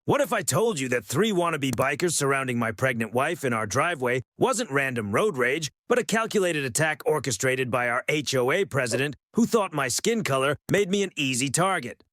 What if I told you that 3 wannabe bikers surrounding my pregnant wife in our driveway wasn't random road rage, but a calculated attack orchestrated by our HOA president who thought my skin color made me an easy target?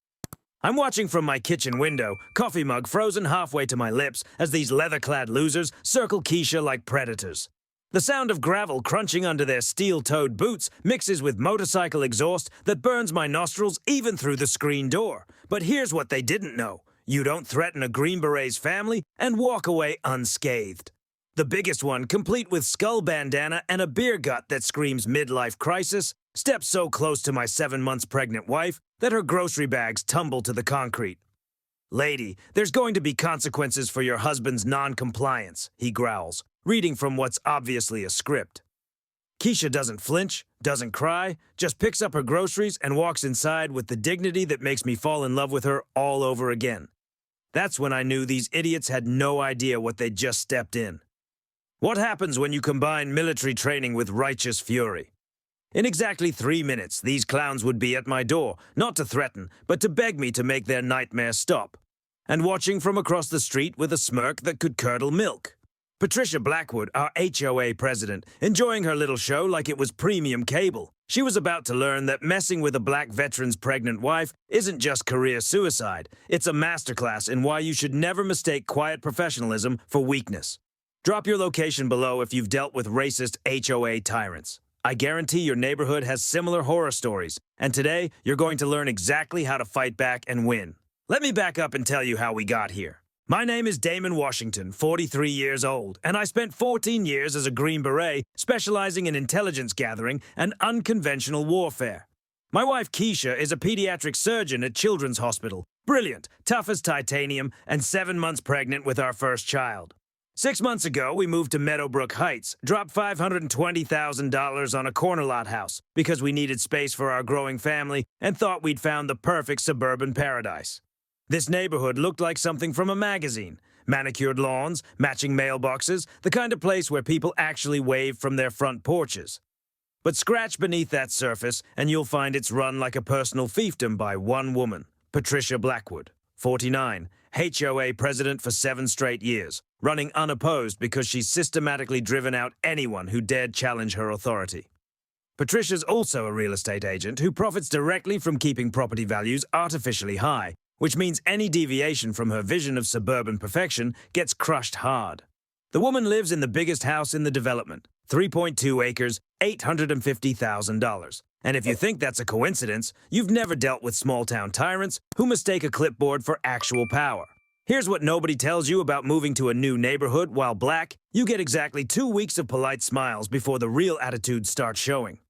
I'm watching from my kitchen window, coffee mug frozen halfway to my lips, as these leather-clad losers circle Keisha like predators. The sound of gravel crunching under their steel-toed boots mixes with motorcycle exhaust that burns my nostrils even through the screen door. But here's what they didn't know. You don't threaten a Green Beret's family and walk away unscathed. The biggest one, complete with skull bandana and a beer gut that screams midlife crisis, steps so close to my 7 months pregnant wife that her grocery bags tumble to the concrete. "Lady, there's going to be consequences for your husband's non-compliance," he growls, reading from what's obviously a script. Keisha doesn't flinch, doesn't cry, just picks up her groceries and walks inside with the dignity that makes me fall in love with her all over again. That's when I knew these idiots had no idea what they'd just stepped in. What happens when you combine military training with righteous fury? In exactly 3 minutes, these clowns would be at my door, not to threaten, but to beg me to make their nightmare stop. And watching from across the street with a smirk that could curdle milk. Patricia Blackwood, our HOA president, enjoying her little show like it was premium cable. She was about to learn that messing with a black veteran's pregnant wife isn't just career suicide. It's a masterclass in why you should never mistake quiet professionalism for weakness. Drop your location below if you've dealt with racist HOA tyrants. I guarantee your neighborhood has similar horror stories, and today you're going to learn exactly how to fight back and win. Let me back up and tell you how we got here. My name is Damon Washington, 43 years old, and I spent 14 years as a Green Beret specializing in intelligence gathering and unconventional warfare. My wife Keisha is a pediatric surgeon at Children's Hospital, brilliant, tough as titanium, and 7 months pregnant with our first child. 6 months ago, we moved to Meadowbrook Heights, dropped $520,000 on a corner lot house because we needed space for our growing family and thought we'd found the perfect suburban paradise. This neighborhood looked like something from a magazine. Manicured lawns, matching mailboxes, the kind of place where people actually wave from their front porches. But scratch beneath that surface and you'll find it's run like a personal fiefdom by one woman, Patricia Blackwood, 49, HOA president for 7 straight years, running unopposed because she's systematically driven out anyone who dared challenge her authority. Patricia's also a real estate agent who profits directly from keeping property values artificially high, which means any deviation from her vision of suburban perfection gets crushed hard. The woman lives in the biggest house in the development, 3.2 acres, $850,000. And if you think that's a coincidence, you've never dealt with small-town tyrants who mistake a clipboard for actual power. Here's what nobody tells you about moving to a new neighborhood while black. You get exactly 2 weeks of polite smiles before the real attitude starts showing.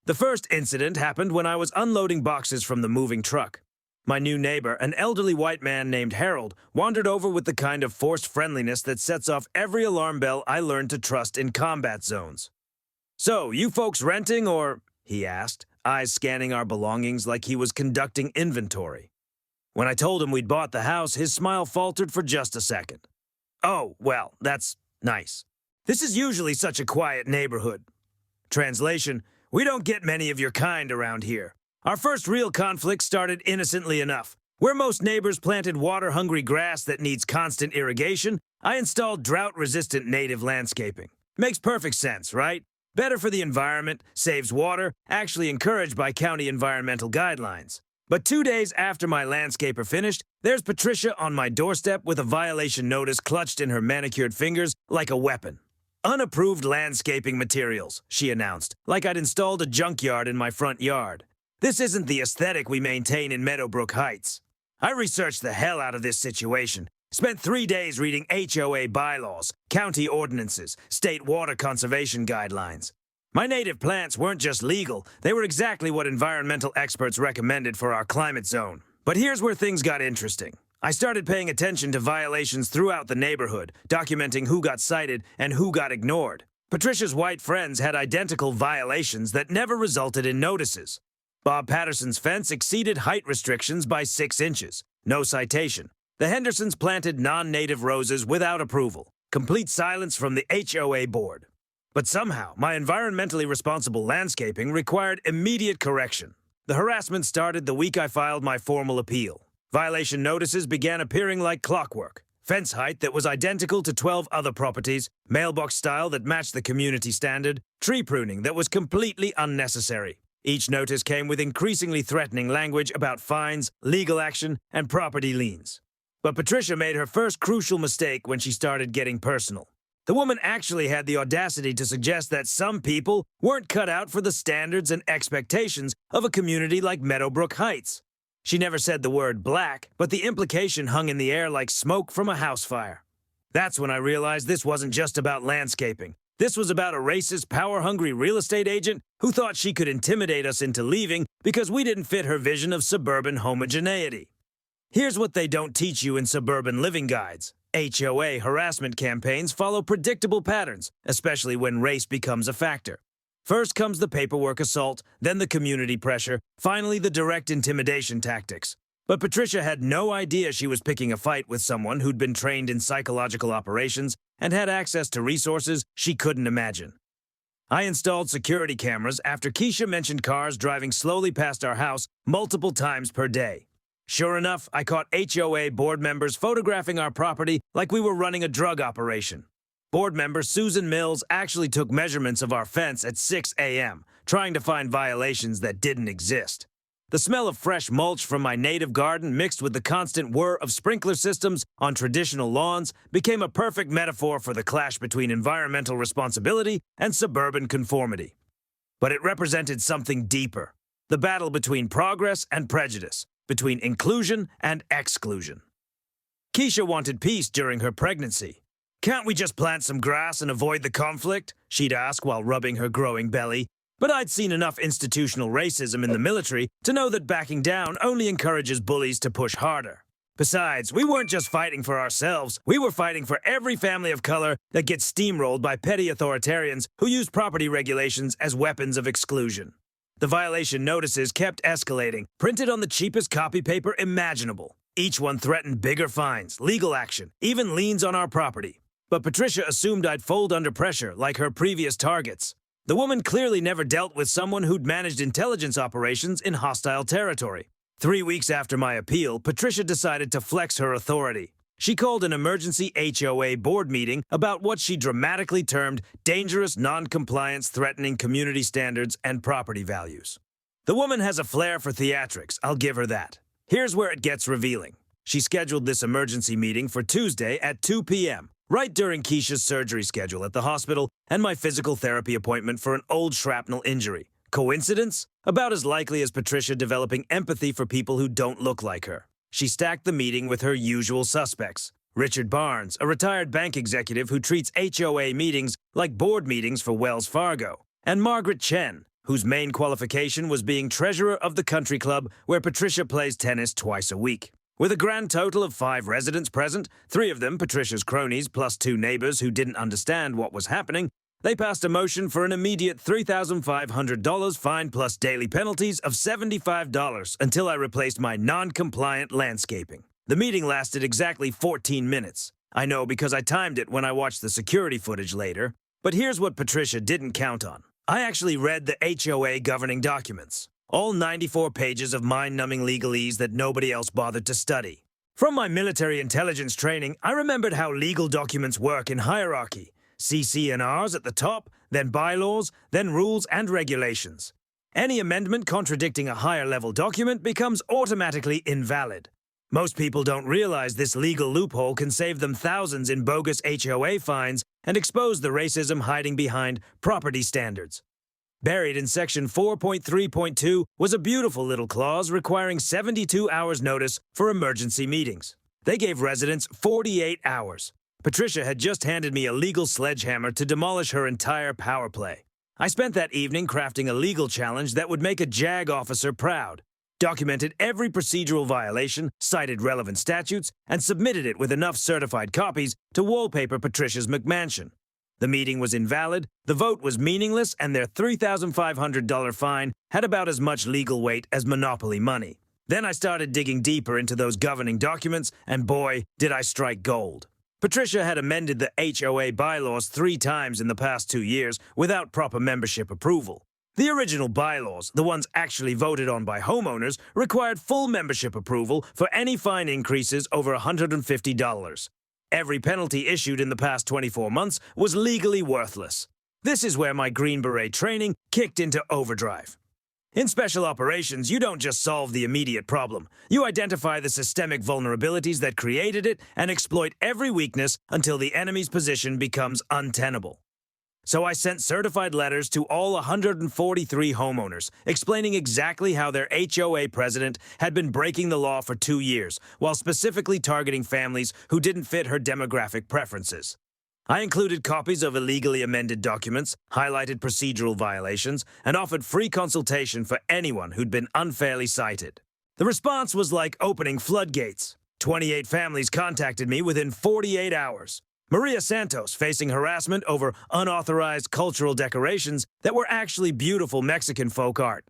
The first incident happened when I was unloading boxes from the moving truck. My new neighbor, an elderly white man named Harold, wandered over with the kind of forced friendliness that sets off every alarm bell I learned to trust in combat zones. "So, you folks renting or?" he asked, eyes scanning our belongings like he was conducting inventory. When I told him we'd bought the house, his smile faltered for just a second. "Oh, well, that's nice. This is usually such a quiet neighborhood." Translation: "We don't get many of your kind around here. Our first real conflict started innocently enough. Where most neighbors planted water-hungry grass that needs constant irrigation, I installed drought-resistant native landscaping. Makes perfect sense, right? Better for the environment, saves water, actually encouraged by county environmental guidelines. But 2 days after my landscaper finished, there's Patricia on my doorstep with a violation notice clutched in her manicured fingers like a weapon. "Unapproved landscaping materials," she announced, like I'd installed a junkyard in my front yard. This isn't the aesthetic we maintain in Meadowbrook Heights. I researched the hell out of this situation. Spent 3 days reading HOA bylaws, county ordinances, state water conservation guidelines. My native plants weren't just legal, they were exactly what environmental experts recommended for our climate zone. But here's where things got interesting. I started paying attention to violations throughout the neighborhood, documenting who got cited and who got ignored. Patricia's white friends had identical violations that never resulted in notices. Bob Patterson's fence exceeded height restrictions by 6 inches. No citation. The Hendersons planted non-native roses without approval. Complete silence from the HOA board. But somehow, my environmentally responsible landscaping required immediate correction. The harassment started the week I filed my formal appeal. Violation notices began appearing like clockwork. Fence height that was identical to 12 other properties, mailbox style that matched the community standard, tree pruning that was completely unnecessary. Each notice came with increasingly threatening language about fines, legal action, and property liens. But Patricia made her first crucial mistake when she started getting personal. The woman actually had the audacity to suggest that some people weren't cut out for the standards and expectations of a community like Meadowbrook Heights. She never said the word black, but the implication hung in the air like smoke from a house fire. That's when I realized this wasn't just about landscaping. This was about a racist, power-hungry real estate agent who thought she could intimidate us into leaving because we didn't fit her vision of suburban homogeneity. Here's what they don't teach you in suburban living guides. HOA harassment campaigns follow predictable patterns, especially when race becomes a factor. First comes the paperwork assault, then the community pressure, finally the direct intimidation tactics. But Patricia had no idea she was picking a fight with someone who'd been trained in psychological operations and had access to resources she couldn't imagine. I installed security cameras after Keisha mentioned cars driving slowly past our house multiple times per day. Sure enough, I caught HOA board members photographing our property like we were running a drug operation. Board member Susan Mills actually took measurements of our fence at 6 a.m., trying to find violations that didn't exist. The smell of fresh mulch from my native garden mixed with the constant whir of sprinkler systems on traditional lawns became a perfect metaphor for the clash between environmental responsibility and suburban conformity. But it represented something deeper, the battle between progress and prejudice, between inclusion and exclusion. Keisha wanted peace during her pregnancy. "Can't we just plant some grass and avoid the conflict?" she'd ask while rubbing her growing belly. But I'd seen enough institutional racism in the military to know that backing down only encourages bullies to push harder. Besides, we weren't just fighting for ourselves, we were fighting for every family of color that gets steamrolled by petty authoritarians who use property regulations as weapons of exclusion. The violation notices kept escalating, printed on the cheapest copy paper imaginable. Each one threatened bigger fines, legal action, even liens on our property. But Patricia assumed I'd fold under pressure like her previous targets. The woman clearly never dealt with someone who'd managed intelligence operations in hostile territory. 3 weeks after my appeal, Patricia decided to flex her authority. She called an emergency HOA board meeting about what she dramatically termed dangerous non-compliance threatening community standards and property values. The woman has a flair for theatrics, I'll give her that. Here's where it gets revealing. She scheduled this emergency meeting for Tuesday at 2 p.m., right during Keisha's surgery schedule at the hospital and my physical therapy appointment for an old shrapnel injury. Coincidence? About as likely as Patricia developing empathy for people who don't look like her. She stacked the meeting with her usual suspects. Richard Barnes, a retired bank executive who treats HOA meetings like board meetings for Wells Fargo. And Margaret Chen, whose main qualification was being treasurer of the country club where Patricia plays tennis twice a week. With a grand total of 5 residents present, 3 of them Patricia's cronies plus 2 neighbors who didn't understand what was happening, they passed a motion for an immediate $3,500 fine plus daily penalties of $75 until I replaced my non-compliant landscaping. The meeting lasted exactly 14 minutes. I know because I timed it when I watched the security footage later. But here's what Patricia didn't count on. I actually read the HOA governing documents. All 94 pages of mind-numbing legalese that nobody else bothered to study. From my military intelligence training, I remembered how legal documents work in hierarchy. CC&Rs at the top, then bylaws, then rules and regulations. Any amendment contradicting a higher-level document becomes automatically invalid. Most people don't realize this legal loophole can save them thousands in bogus HOA fines and expose the racism hiding behind property standards. Buried in Section 4.3.2 was a beautiful little clause requiring 72 hours notice for emergency meetings. They gave residents 48 hours. Patricia had just handed me a legal sledgehammer to demolish her entire power play. I spent that evening crafting a legal challenge that would make a JAG officer proud, documented every procedural violation, cited relevant statutes, and submitted it with enough certified copies to wallpaper Patricia's McMansion. The meeting was invalid, the vote was meaningless, and their $3,500 fine had about as much legal weight as Monopoly money. Then I started digging deeper into those governing documents, and boy, did I strike gold. Patricia had amended the HOA bylaws 3 times in the past 2 years without proper membership approval. The original bylaws, the ones actually voted on by homeowners, required full membership approval for any fine increases over $150. Every penalty issued in the past 24 months was legally worthless. This is where my Green Beret training kicked into overdrive. In special operations, you don't just solve the immediate problem. You identify the systemic vulnerabilities that created it and exploit every weakness until the enemy's position becomes untenable. So I sent certified letters to all 143 homeowners, explaining exactly how their HOA president had been breaking the law for 2 years, while specifically targeting families who didn't fit her demographic preferences. I included copies of illegally amended documents, highlighted procedural violations, and offered free consultation for anyone who'd been unfairly cited. The response was like opening floodgates. 28 families contacted me within 48 hours. Maria Santos facing harassment over unauthorized cultural decorations that were actually beautiful Mexican folk art.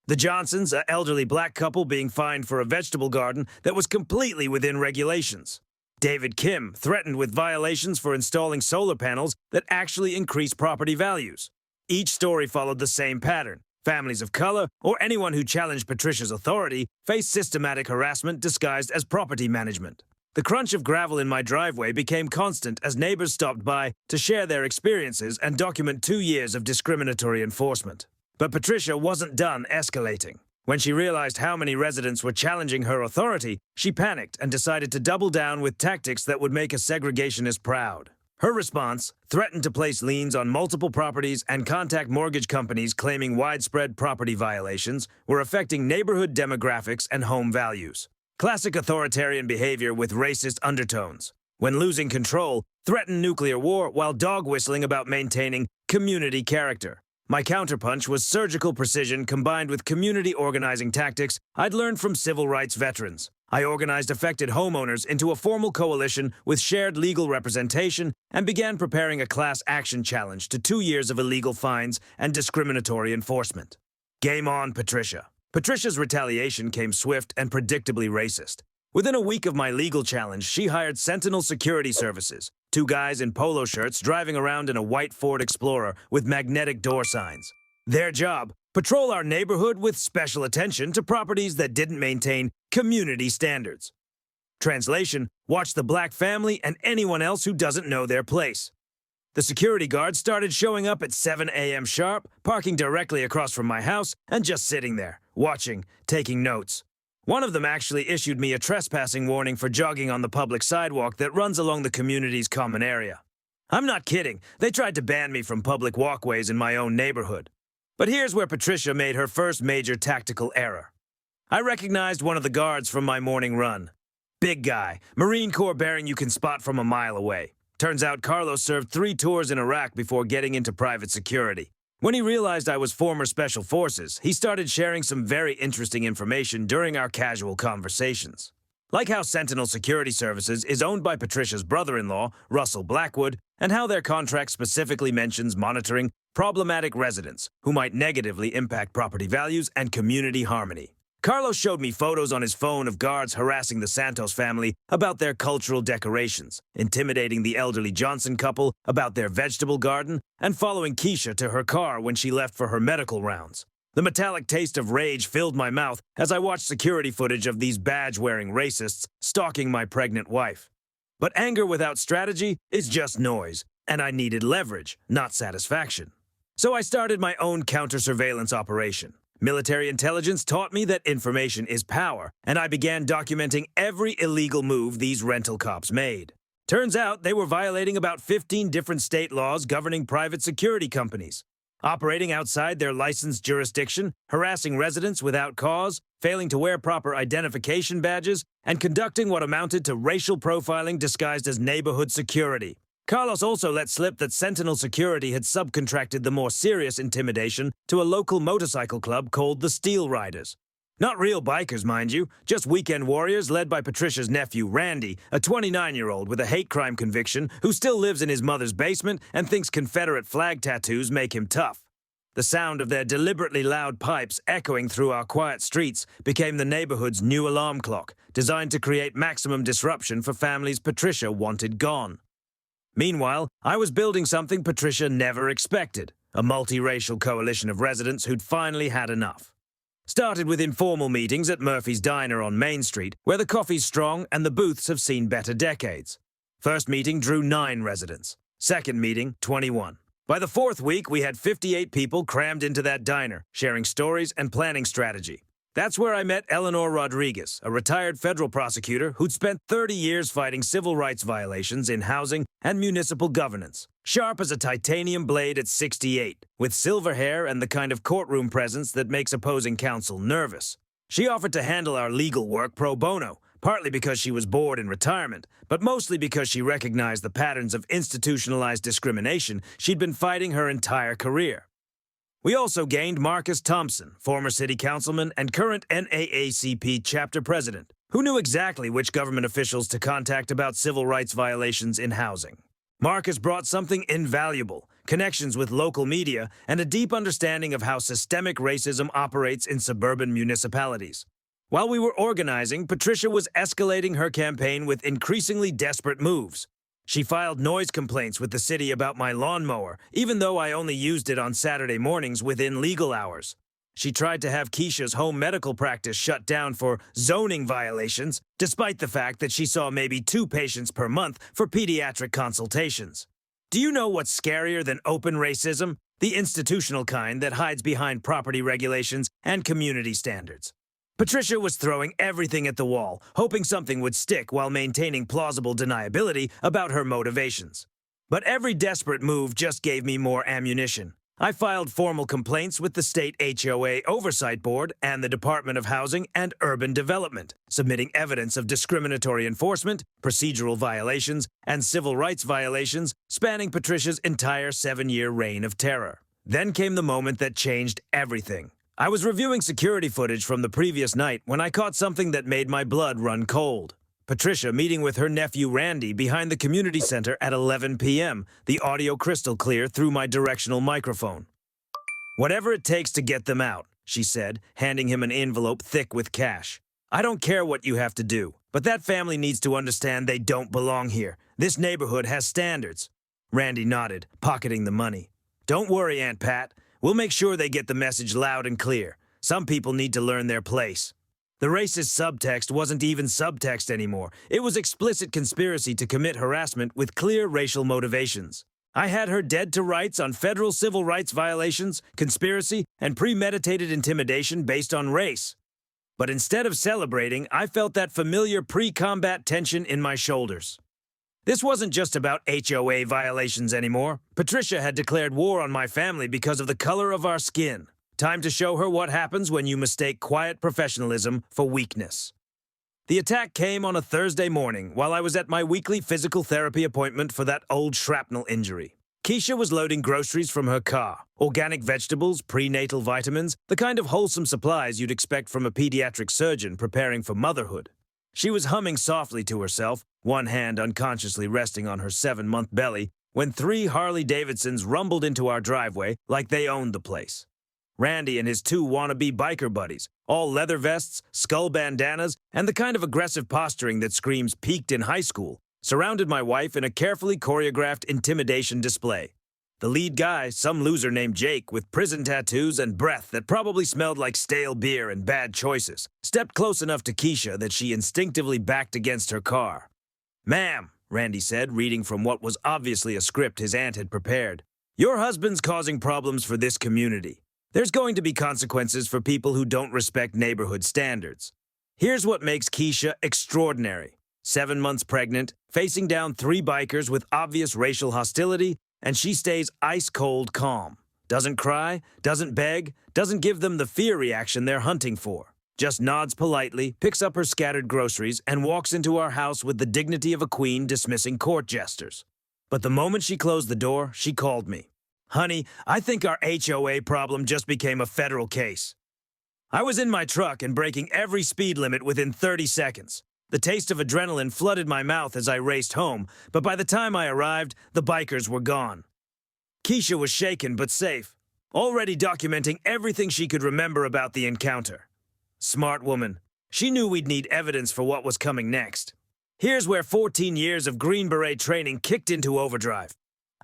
The Johnsons, an elderly black couple, being fined for a vegetable garden that was completely within regulations. David Kim threatened with violations for installing solar panels that actually increase property values. Each story followed the same pattern. Families of color, or anyone who challenged Patricia's authority, faced systematic harassment disguised as property management. The crunch of gravel in my driveway became constant as neighbors stopped by to share their experiences and document 2 years of discriminatory enforcement. But Patricia wasn't done escalating. When she realized how many residents were challenging her authority, she panicked and decided to double down with tactics that would make a segregationist proud. Her response threatened to place liens on multiple properties and contact mortgage companies claiming widespread property violations were affecting neighborhood demographics and home values. Classic authoritarian behavior with racist undertones. When losing control, threatened nuclear war while dog whistling about maintaining community character. My counterpunch was surgical precision combined with community organizing tactics I'd learned from civil rights veterans. I organized affected homeowners into a formal coalition with shared legal representation and began preparing a class action challenge to 2 years of illegal fines and discriminatory enforcement. Game on, Patricia. Patricia's retaliation came swift and predictably racist. Within a week of my legal challenge, she hired Sentinel Security Services, 2 guys in polo shirts driving around in a white Ford Explorer with magnetic door signs. Their job, patrol our neighborhood with special attention to properties that didn't maintain community standards. Translation, watch the black family and anyone else who doesn't know their place. The security guards started showing up at 7 a.m. sharp, parking directly across from my house and just sitting there, watching, taking notes. One of them actually issued me a trespassing warning for jogging on the public sidewalk that runs along the community's common area. I'm not kidding, they tried to ban me from public walkways in my own neighborhood. But here's where Patricia made her first major tactical error. I recognized one of the guards from my morning run. Big guy, Marine Corps bearing you can spot from a mile away. Turns out Carlos served 3 tours in Iraq before getting into private security. When he realized I was former Special Forces, he started sharing some very interesting information during our casual conversations. Like how Sentinel Security Services is owned by Patricia's brother-in-law, Russell Blackwood, and how their contract specifically mentions monitoring problematic residents who might negatively impact property values and community harmony. Carlos showed me photos on his phone of guards harassing the Santos family about their cultural decorations, intimidating the elderly Johnson couple about their vegetable garden, and following Keisha to her car when she left for her medical rounds. The metallic taste of rage filled my mouth as I watched security footage of these badge-wearing racists stalking my pregnant wife. But anger without strategy is just noise, and I needed leverage, not satisfaction. So I started my own counter-surveillance operation. Military intelligence taught me that information is power, and I began documenting every illegal move these rental cops made. Turns out they were violating about 15 different state laws governing private security companies, operating outside their licensed jurisdiction, harassing residents without cause, failing to wear proper identification badges, and conducting what amounted to racial profiling disguised as neighborhood security. Carlos also let slip that Sentinel Security had subcontracted the more serious intimidation to a local motorcycle club called the Steel Riders. Not real bikers, mind you, just weekend warriors led by Patricia's nephew, Randy, a 29-year-old with a hate crime conviction who still lives in his mother's basement and thinks Confederate flag tattoos make him tough. The sound of their deliberately loud pipes echoing through our quiet streets became the neighborhood's new alarm clock, designed to create maximum disruption for families Patricia wanted gone. Meanwhile, I was building something Patricia never expected, a multiracial coalition of residents who'd finally had enough. Started with informal meetings at Murphy's Diner on Main Street, where the coffee's strong and the booths have seen better decades. First meeting drew 9 residents. Second meeting, 21. By the 4th week, we had 58 people crammed into that diner, sharing stories and planning strategy. That's where I met Eleanor Rodriguez, a retired federal prosecutor who'd spent 30 years fighting civil rights violations in housing and municipal governance. Sharp as a titanium blade at 68, with silver hair and the kind of courtroom presence that makes opposing counsel nervous. She offered to handle our legal work pro bono, partly because she was bored in retirement, but mostly because she recognized the patterns of institutionalized discrimination she'd been fighting her entire career. We also gained Marcus Thompson, former city councilman and current NAACP chapter president, who knew exactly which government officials to contact about civil rights violations in housing. Marcus brought something invaluable, connections with local media and a deep understanding of how systemic racism operates in suburban municipalities. While we were organizing, Patricia was escalating her campaign with increasingly desperate moves. She filed noise complaints with the city about my lawnmower, even though I only used it on Saturday mornings within legal hours. She tried to have Keisha's home medical practice shut down for zoning violations, despite the fact that she saw maybe 2 patients per month for pediatric consultations. Do you know what's scarier than open racism? The institutional kind that hides behind property regulations and community standards. Patricia was throwing everything at the wall, hoping something would stick while maintaining plausible deniability about her motivations. But every desperate move just gave me more ammunition. I filed formal complaints with the state HOA Oversight Board and the Department of Housing and Urban Development, submitting evidence of discriminatory enforcement, procedural violations, and civil rights violations spanning Patricia's entire 7-year reign of terror. Then came the moment that changed everything. I was reviewing security footage from the previous night when I caught something that made my blood run cold. Patricia meeting with her nephew Randy behind the community center at 11 p.m., the audio crystal clear through my directional microphone. "Whatever it takes to get them out," she said, handing him an envelope thick with cash. "I don't care what you have to do, but that family needs to understand they don't belong here. This neighborhood has standards." Randy nodded, pocketing the money. "Don't worry, Aunt Pat. We'll make sure they get the message loud and clear. Some people need to learn their place." The racist subtext wasn't even subtext anymore. It was explicit conspiracy to commit harassment with clear racial motivations. I had her dead to rights on federal civil rights violations, conspiracy, and premeditated intimidation based on race. But instead of celebrating, I felt that familiar pre-combat tension in my shoulders. This wasn't just about HOA violations anymore. Patricia had declared war on my family because of the color of our skin. Time to show her what happens when you mistake quiet professionalism for weakness. The attack came on a Thursday morning while I was at my weekly physical therapy appointment for that old shrapnel injury. Keisha was loading groceries from her car. Organic vegetables, prenatal vitamins, the kind of wholesome supplies you'd expect from a pediatric surgeon preparing for motherhood. She was humming softly to herself, one hand unconsciously resting on her 7-month belly, when 3 Harley-Davidsons rumbled into our driveway like they owned the place. Randy and his 2 wannabe biker buddies, all leather vests, skull bandanas, and the kind of aggressive posturing that screams peaked in high school, surrounded my wife in a carefully choreographed intimidation display. The lead guy, some loser named Jake with prison tattoos and breath that probably smelled like stale beer and bad choices, stepped close enough to Keisha that she instinctively backed against her car. "Ma'am," Randy said, reading from what was obviously a script his aunt had prepared, "your husband's causing problems for this community. There's going to be consequences for people who don't respect neighborhood standards. Here's what makes Keisha extraordinary. 7 months pregnant, facing down 3 bikers with obvious racial hostility, and she stays ice-cold calm. Doesn't cry, doesn't beg, doesn't give them the fear reaction they're hunting for. Just nods politely, picks up her scattered groceries, and walks into our house with the dignity of a queen dismissing court jesters. But the moment she closed the door, she called me. 'Honey, I think our HOA problem just became a federal case.' I was in my truck and breaking every speed limit within 30 seconds. The taste of adrenaline flooded my mouth as I raced home, but by the time I arrived, the bikers were gone. Keisha was shaken but safe, already documenting everything she could remember about the encounter. Smart woman. She knew we'd need evidence for what was coming next. Here's where 14 years of Green Beret training kicked into overdrive.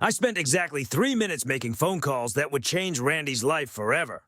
I spent exactly 3 minutes making phone calls that would change Randy's life forever.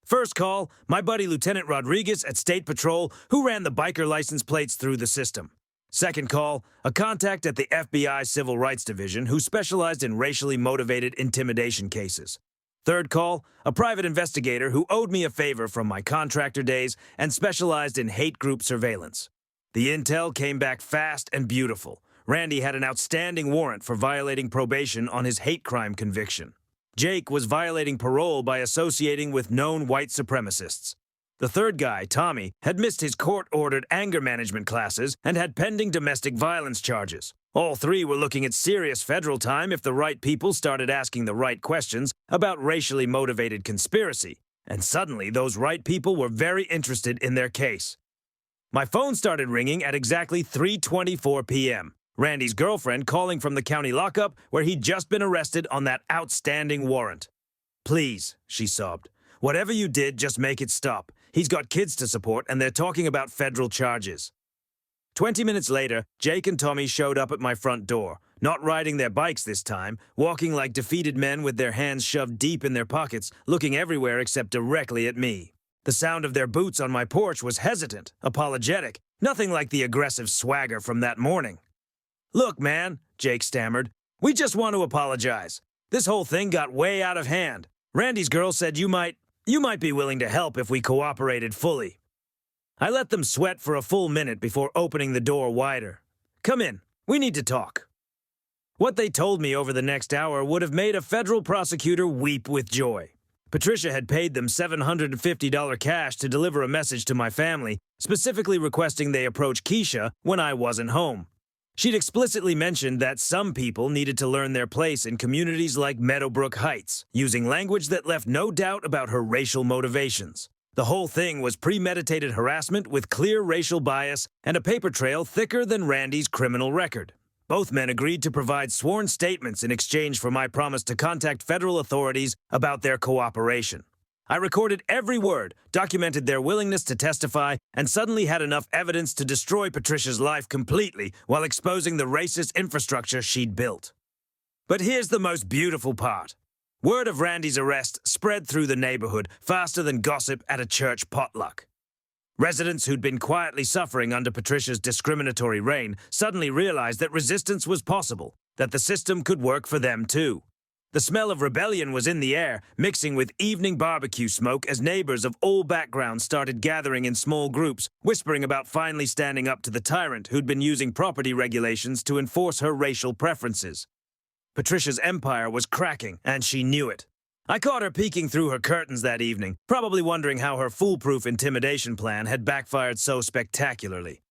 First call, my buddy Lieutenant Rodriguez at State Patrol, who ran the biker license plates through the system. Second call, a contact at the FBI Civil Rights Division who specialized in racially motivated intimidation cases. Third call, a private investigator who owed me a favor from my contractor days and specialized in hate group surveillance. The intel came back fast and beautiful. Randy had an outstanding warrant for violating probation on his hate crime conviction. Jake was violating parole by associating with known white supremacists. The third guy, Tommy, had missed his court-ordered anger management classes and had pending domestic violence charges. All three were looking at serious federal time if the right people started asking the right questions about racially motivated conspiracy. And suddenly, those right people were very interested in their case. My phone started ringing at exactly 3:24 p.m. Randy's girlfriend calling from the county lockup where he'd just been arrested on that outstanding warrant. "Please," she sobbed. "Whatever you did, just make it stop. He's got kids to support and they're talking about federal charges." 20 minutes later, Jake and Tommy showed up at my front door, not riding their bikes this time, walking like defeated men with their hands shoved deep in their pockets, looking everywhere except directly at me. The sound of their boots on my porch was hesitant, apologetic, nothing like the aggressive swagger from that morning. "Look, man," Jake stammered, "we just want to apologize. This whole thing got way out of hand. Randy's girl said you might be willing to help if we cooperated fully." I let them sweat for a full minute before opening the door wider. "Come in. We need to talk." What they told me over the next hour would have made a federal prosecutor weep with joy. Patricia had paid them $750 cash to deliver a message to my family, specifically requesting they approach Keisha when I wasn't home. She'd explicitly mentioned that some people needed to learn their place in communities like Meadowbrook Heights, using language that left no doubt about her racial motivations. The whole thing was premeditated harassment with clear racial bias and a paper trail thicker than Randy's criminal record. Both men agreed to provide sworn statements in exchange for my promise to contact federal authorities about their cooperation. I recorded every word, documented their willingness to testify, and suddenly had enough evidence to destroy Patricia's life completely while exposing the racist infrastructure she'd built. But here's the most beautiful part. Word of Randy's arrest spread through the neighborhood faster than gossip at a church potluck. Residents who'd been quietly suffering under Patricia's discriminatory reign suddenly realized that resistance was possible, that the system could work for them too. The smell of rebellion was in the air, mixing with evening barbecue smoke as neighbors of all backgrounds started gathering in small groups, whispering about finally standing up to the tyrant who'd been using property regulations to enforce her racial preferences. Patricia's empire was cracking, and she knew it. I caught her peeking through her curtains that evening, probably wondering how her foolproof intimidation plan had backfired so spectacularly.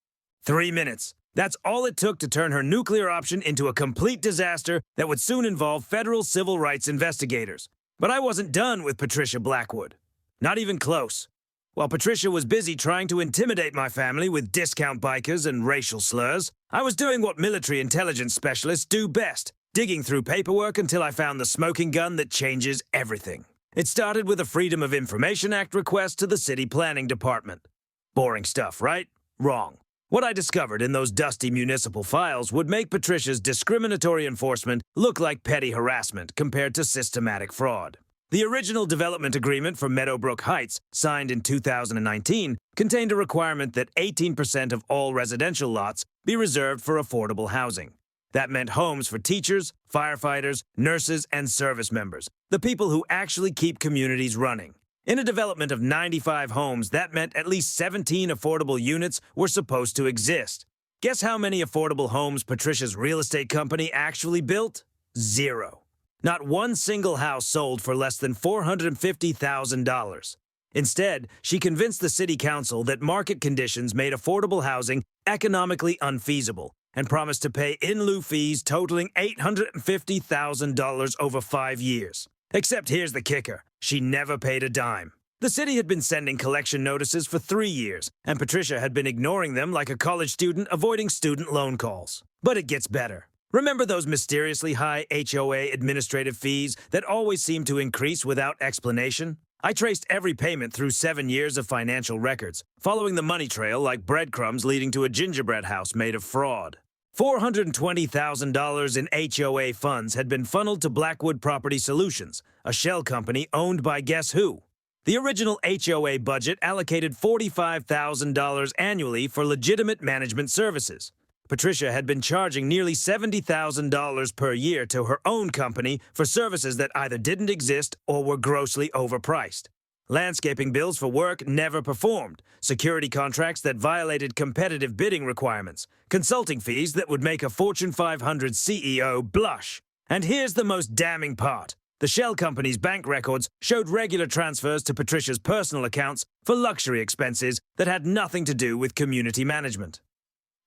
3 minutes. That's all it took to turn her nuclear option into a complete disaster that would soon involve federal civil rights investigators. But I wasn't done with Patricia Blackwood. Not even close. While Patricia was busy trying to intimidate my family with discount bikers and racial slurs, I was doing what military intelligence specialists do best, digging through paperwork until I found the smoking gun that changes everything. It started with a Freedom of Information Act request to the City Planning Department. Boring stuff, right? Wrong. What I discovered in those dusty municipal files would make Patricia's discriminatory enforcement look like petty harassment compared to systematic fraud. The original development agreement for Meadowbrook Heights, signed in 2019, contained a requirement that 18% of all residential lots be reserved for affordable housing. That meant homes for teachers, firefighters, nurses, and service members, the people who actually keep communities running. In a development of 95 homes, that meant at least 17 affordable units were supposed to exist. Guess how many affordable homes Patricia's real estate company actually built? 0. Not one single house sold for less than $450,000. Instead, she convinced the city council that market conditions made affordable housing economically unfeasible and promised to pay in lieu fees totaling $850,000 over 5 years. Except here's the kicker. She never paid a dime. The city had been sending collection notices for 3 years, and Patricia had been ignoring them like a college student avoiding student loan calls. But it gets better. Remember those mysteriously high HOA administrative fees that always seem to increase without explanation? I traced every payment through 7 years of financial records, following the money trail like breadcrumbs leading to a gingerbread house made of fraud. $420,000 in HOA funds had been funneled to Blackwood Property Solutions, a shell company owned by guess who? The original HOA budget allocated $45,000 annually for legitimate management services. Patricia had been charging nearly $70,000 per year to her own company for services that either didn't exist or were grossly overpriced. Landscaping bills for work never performed, security contracts that violated competitive bidding requirements, consulting fees that would make a Fortune 500 CEO blush. And here's the most damning part. The shell company's bank records showed regular transfers to Patricia's personal accounts for luxury expenses that had nothing to do with community management.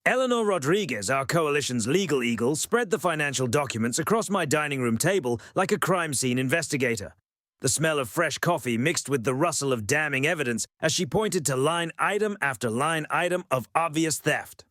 Eleanor Rodriguez, our coalition's legal eagle, spread the financial documents across my dining room table like a crime scene investigator. The smell of fresh coffee mixed with the rustle of damning evidence as she pointed to line item after line item of obvious theft.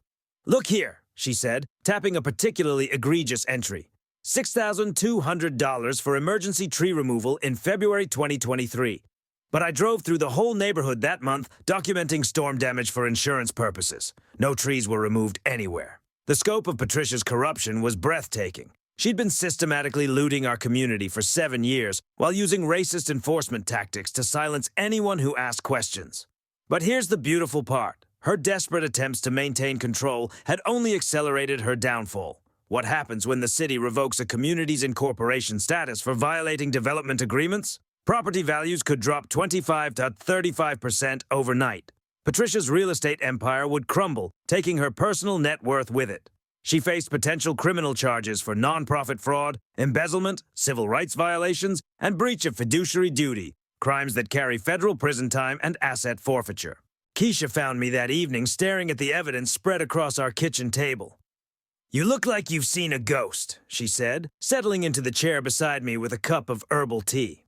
"Look here," she said, tapping a particularly egregious entry. $6,200 for emergency tree removal in February 2023. But I drove through the whole neighborhood that month documenting storm damage for insurance purposes. No trees were removed anywhere. The scope of Patricia's corruption was breathtaking. She'd been systematically looting our community for 7 years while using racist enforcement tactics to silence anyone who asked questions. But here's the beautiful part. Her desperate attempts to maintain control had only accelerated her downfall. What happens when the city revokes a community's incorporation status for violating development agreements? Property values could drop 25 to 35% overnight. Patricia's real estate empire would crumble, taking her personal net worth with it. She faced potential criminal charges for nonprofit fraud, embezzlement, civil rights violations, and breach of fiduciary duty, crimes that carry federal prison time and asset forfeiture. Keisha found me that evening staring at the evidence spread across our kitchen table. "You look like you've seen a ghost," she said, settling into the chair beside me with a cup of herbal tea.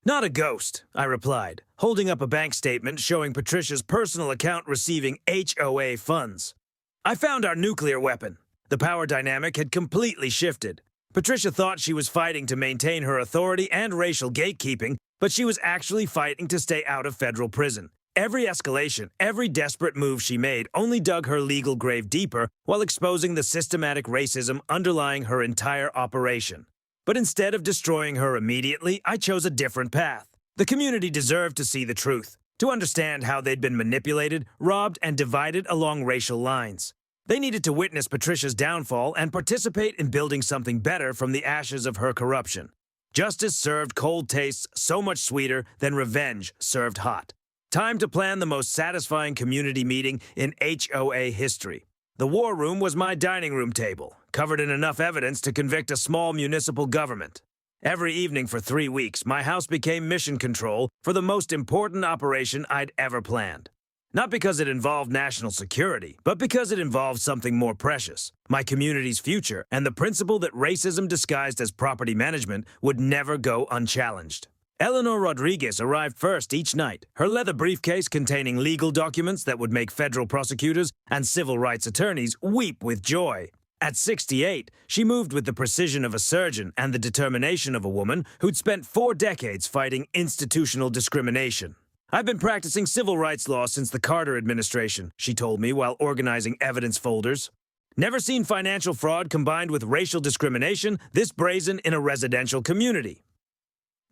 "Not a ghost," I replied, holding up a bank statement showing Patricia's personal account receiving HOA funds. "I found our nuclear weapon." The power dynamic had completely shifted. Patricia thought she was fighting to maintain her authority and racial gatekeeping, but she was actually fighting to stay out of federal prison. Every escalation, every desperate move she made only dug her legal grave deeper while exposing the systematic racism underlying her entire operation. But instead of destroying her immediately, I chose a different path. The community deserved to see the truth, to understand how they'd been manipulated, robbed, and divided along racial lines. They needed to witness Patricia's downfall and participate in building something better from the ashes of her corruption. Justice served cold tastes so much sweeter than revenge served hot. Time to plan the most satisfying community meeting in HOA history. The war room was my dining room table, covered in enough evidence to convict a small municipal government. Every evening for 3 weeks, my house became mission control for the most important operation I'd ever planned. Not because it involved national security, but because it involved something more precious, my community's future, and the principle that racism disguised as property management would never go unchallenged. Eleanor Rodriguez arrived first each night, her leather briefcase containing legal documents that would make federal prosecutors and civil rights attorneys weep with joy. At 68, she moved with the precision of a surgeon and the determination of a woman who'd spent 4 decades fighting institutional discrimination. "I've been practicing civil rights law since the Carter administration," she told me while organizing evidence folders. "Never seen financial fraud combined with racial discrimination this brazen in a residential community."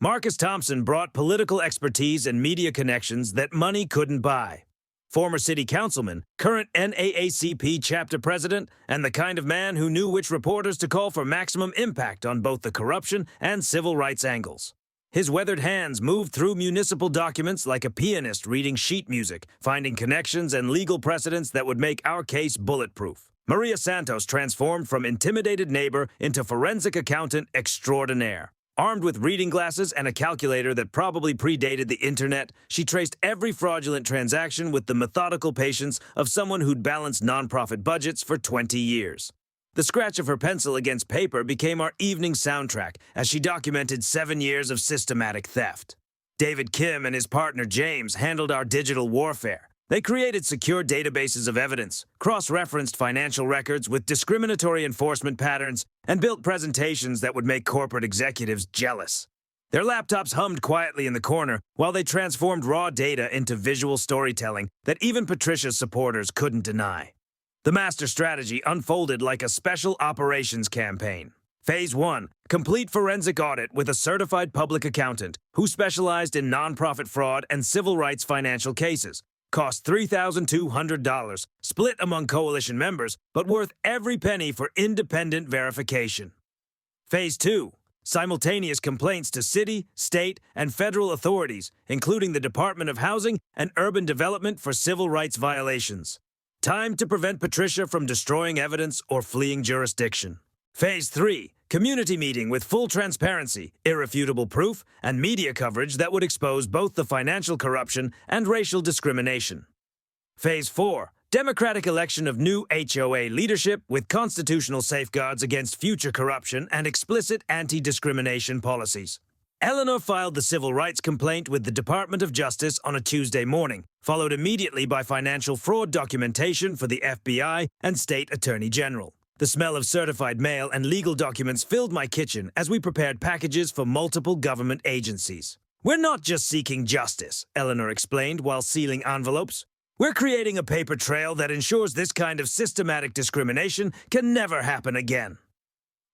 Marcus Thompson brought political expertise and media connections that money couldn't buy. Former city councilman, current NAACP chapter president, and the kind of man who knew which reporters to call for maximum impact on both the corruption and civil rights angles. His weathered hands moved through municipal documents like a pianist reading sheet music, finding connections and legal precedents that would make our case bulletproof. Maria Santos transformed from intimidated neighbor into forensic accountant extraordinaire. Armed with reading glasses and a calculator that probably predated the internet, she traced every fraudulent transaction with the methodical patience of someone who'd balanced nonprofit budgets for 20 years. The scratch of her pencil against paper became our evening soundtrack as she documented 7 years of systematic theft. David Kim and his partner James handled our digital warfare. They created secure databases of evidence, cross-referenced financial records with discriminatory enforcement patterns, and built presentations that would make corporate executives jealous. Their laptops hummed quietly in the corner while they transformed raw data into visual storytelling that even Patricia's supporters couldn't deny. The master strategy unfolded like a special operations campaign. Phase 1, complete forensic audit with a certified public accountant who specialized in nonprofit fraud and civil rights financial cases. Cost $3,200, split among coalition members, but worth every penny for independent verification. Phase 2, simultaneous complaints to city, state, and federal authorities, including the Department of Housing and Urban Development for civil rights violations. Time to prevent Patricia from destroying evidence or fleeing jurisdiction. Phase 3, community meeting with full transparency, irrefutable proof, and media coverage that would expose both the financial corruption and racial discrimination. Phase 4, democratic election of new HOA leadership with constitutional safeguards against future corruption and explicit anti-discrimination policies. Eleanor filed the civil rights complaint with the Department of Justice on a Tuesday morning, followed immediately by financial fraud documentation for the FBI and State Attorney General. The smell of certified mail and legal documents filled my kitchen as we prepared packages for multiple government agencies. We're not just seeking justice, Eleanor explained while sealing envelopes. We're creating a paper trail that ensures this kind of systematic discrimination can never happen again.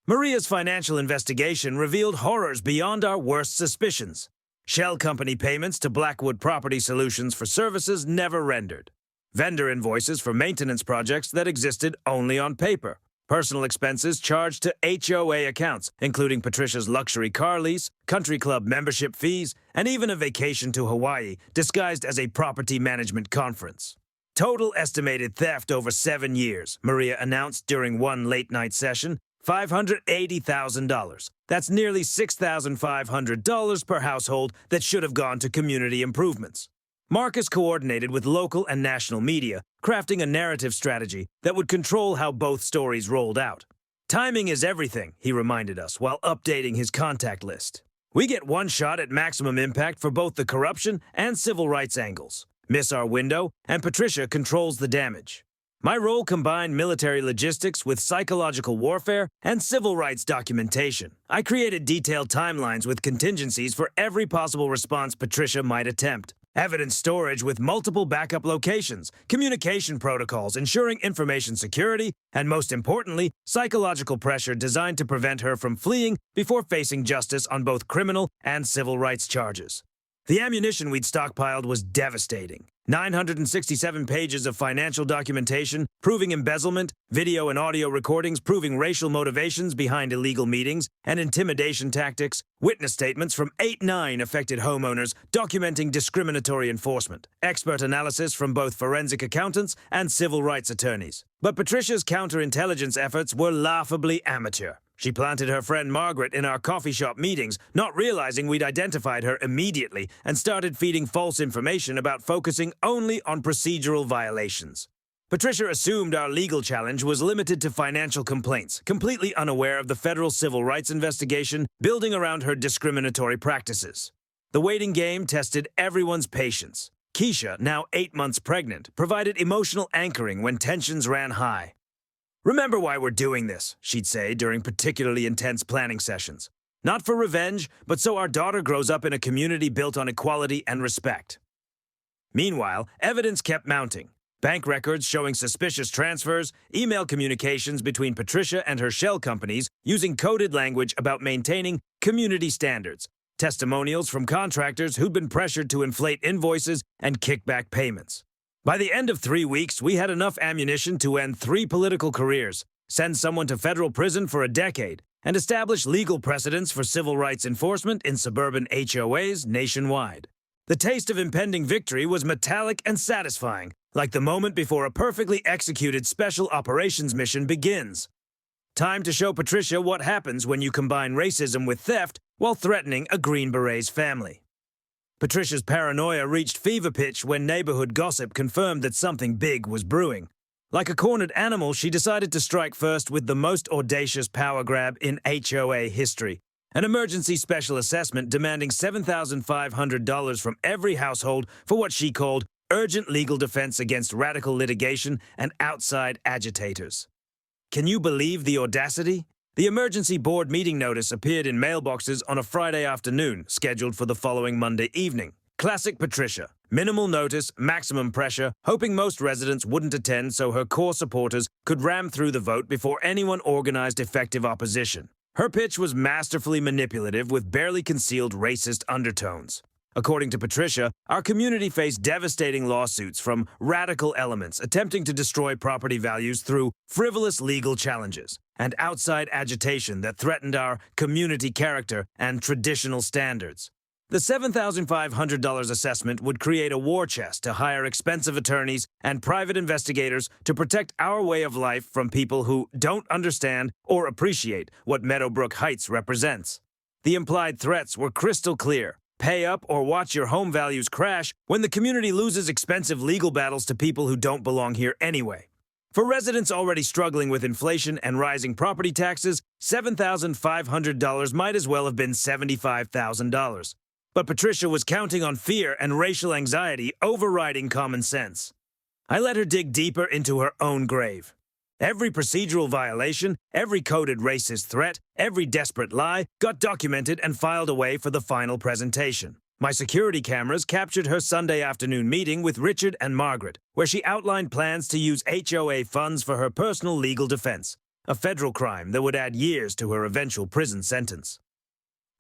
Maria's financial investigation revealed horrors beyond our worst suspicions. Shell company payments to Blackwood Property Solutions for services never rendered. Vendor invoices for maintenance projects that existed only on paper. Personal expenses charged to HOA accounts, including Patricia's luxury car lease, country club membership fees, and even a vacation to Hawaii disguised as a property management conference. Total estimated theft over 7 years, Maria announced during one late-night session, $580,000. That's nearly $6,500 per household that should have gone to community improvements. Marcus coordinated with local and national media, crafting a narrative strategy that would control how both stories rolled out. Timing is everything, he reminded us while updating his contact list. We get one shot at maximum impact for both the corruption and civil rights angles. Miss our window, and Patricia controls the damage. My role combined military logistics with psychological warfare and civil rights documentation. I created detailed timelines with contingencies for every possible response Patricia might attempt. Evidence storage with multiple backup locations, communication protocols ensuring information security, and most importantly, psychological pressure designed to prevent her from fleeing before facing justice on both criminal and civil rights charges. The ammunition we'd stockpiled was devastating. 967 pages of financial documentation proving embezzlement, video and audio recordings proving racial motivations behind illegal meetings and intimidation tactics, witness statements from 9 affected homeowners documenting discriminatory enforcement, expert analysis from both forensic accountants and civil rights attorneys. But Patricia's counterintelligence efforts were laughably amateur. She planted her friend Margaret in our coffee shop meetings, not realizing we'd identified her immediately, and started feeding false information about focusing only on procedural violations. Patricia assumed our legal challenge was limited to financial complaints, completely unaware of the federal civil rights investigation building around her discriminatory practices. The waiting game tested everyone's patience. Keisha, now 8 months pregnant, provided emotional anchoring when tensions ran high. "Remember why we're doing this," she'd say during particularly intense planning sessions. "Not for revenge, but so our daughter grows up in a community built on equality and respect." Meanwhile, evidence kept mounting. Bank records showing suspicious transfers, email communications between Patricia and her shell companies using coded language about maintaining community standards, testimonials from contractors who'd been pressured to inflate invoices and kickback payments. By the end of 3 weeks, we had enough ammunition to end 3 political careers, send someone to federal prison for a decade, and establish legal precedents for civil rights enforcement in suburban HOAs nationwide. The taste of impending victory was metallic and satisfying, like the moment before a perfectly executed special operations mission begins. Time to show Patricia what happens when you combine racism with theft while threatening a Green Beret's family. Patricia's paranoia reached fever pitch when neighborhood gossip confirmed that something big was brewing. Like a cornered animal, she decided to strike first with the most audacious power grab in HOA history, an emergency special assessment demanding $7,500 from every household for what she called urgent legal defense against radical litigation and outside agitators. Can you believe the audacity? The emergency board meeting notice appeared in mailboxes on a Friday afternoon, scheduled for the following Monday evening. Classic Patricia. Minimal notice, maximum pressure, hoping most residents wouldn't attend so her core supporters could ram through the vote before anyone organized effective opposition. Her pitch was masterfully manipulative with barely concealed racist undertones. According to Patricia, our community faced devastating lawsuits from radical elements attempting to destroy property values through frivolous legal challenges and outside agitation that threatened our community character and traditional standards. The $7,500 assessment would create a war chest to hire expensive attorneys and private investigators to protect our way of life from people who don't understand or appreciate what Meadowbrook Heights represents. The implied threats were crystal clear. Pay up or watch your home values crash when the community loses expensive legal battles to people who don't belong here anyway. For residents already struggling with inflation and rising property taxes, $7,500 might as well have been $75,000. But Patricia was counting on fear and racial anxiety overriding common sense. I let her dig deeper into her own grave. Every procedural violation, every coded racist threat, every desperate lie got documented and filed away for the final presentation. My security cameras captured her Sunday afternoon meeting with Richard and Margaret, where she outlined plans to use HOA funds for her personal legal defense, a federal crime that would add years to her eventual prison sentence.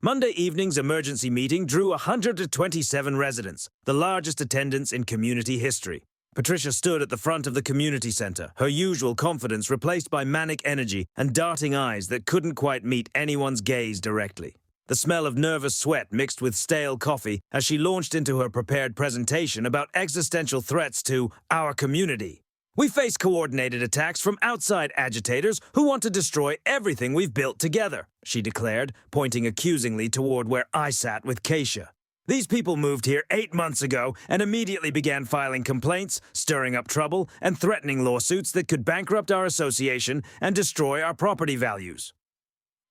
Monday evening's emergency meeting drew 127 residents, the largest attendance in community history. Patricia stood at the front of the community center, her usual confidence replaced by manic energy and darting eyes that couldn't quite meet anyone's gaze directly. The smell of nervous sweat mixed with stale coffee as she launched into her prepared presentation about existential threats to our community. We face coordinated attacks from outside agitators who want to destroy everything we've built together, she declared, pointing accusingly toward where I sat with Keisha. These people moved here 8 months ago and immediately began filing complaints, stirring up trouble, and threatening lawsuits that could bankrupt our association and destroy our property values.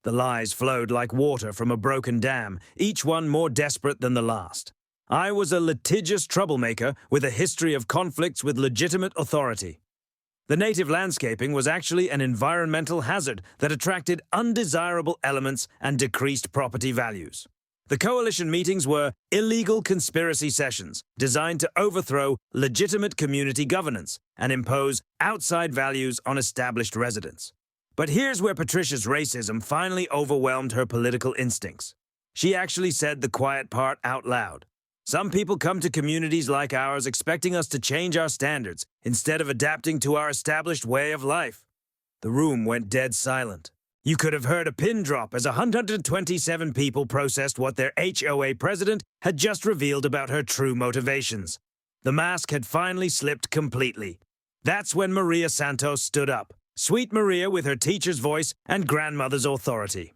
The lies flowed like water from a broken dam, each one more desperate than the last. I was a litigious troublemaker with a history of conflicts with legitimate authority. The native landscaping was actually an environmental hazard that attracted undesirable elements and decreased property values. The coalition meetings were illegal conspiracy sessions designed to overthrow legitimate community governance and impose outside values on established residents. But here's where Patricia's racism finally overwhelmed her political instincts. She actually said the quiet part out loud. Some people come to communities like ours expecting us to change our standards instead of adapting to our established way of life. The room went dead silent. You could have heard a pin drop as 127 people processed what their HOA president had just revealed about her true motivations. The mask had finally slipped completely. That's when Maria Santos stood up, sweet Maria with her teacher's voice and grandmother's authority.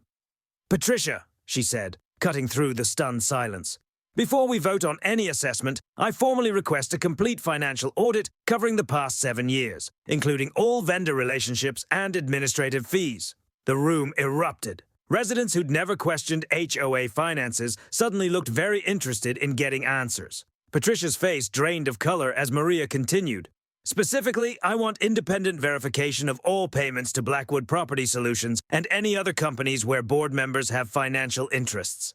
"Patricia," she said, cutting through the stunned silence. "Before we vote on any assessment, I formally request a complete financial audit covering the past 7 years, including all vendor relationships and administrative fees." The room erupted. Residents who'd never questioned HOA finances suddenly looked very interested in getting answers. Patricia's face drained of color as Maria continued. "Specifically, I want independent verification of all payments to Blackwood Property Solutions and any other companies where board members have financial interests."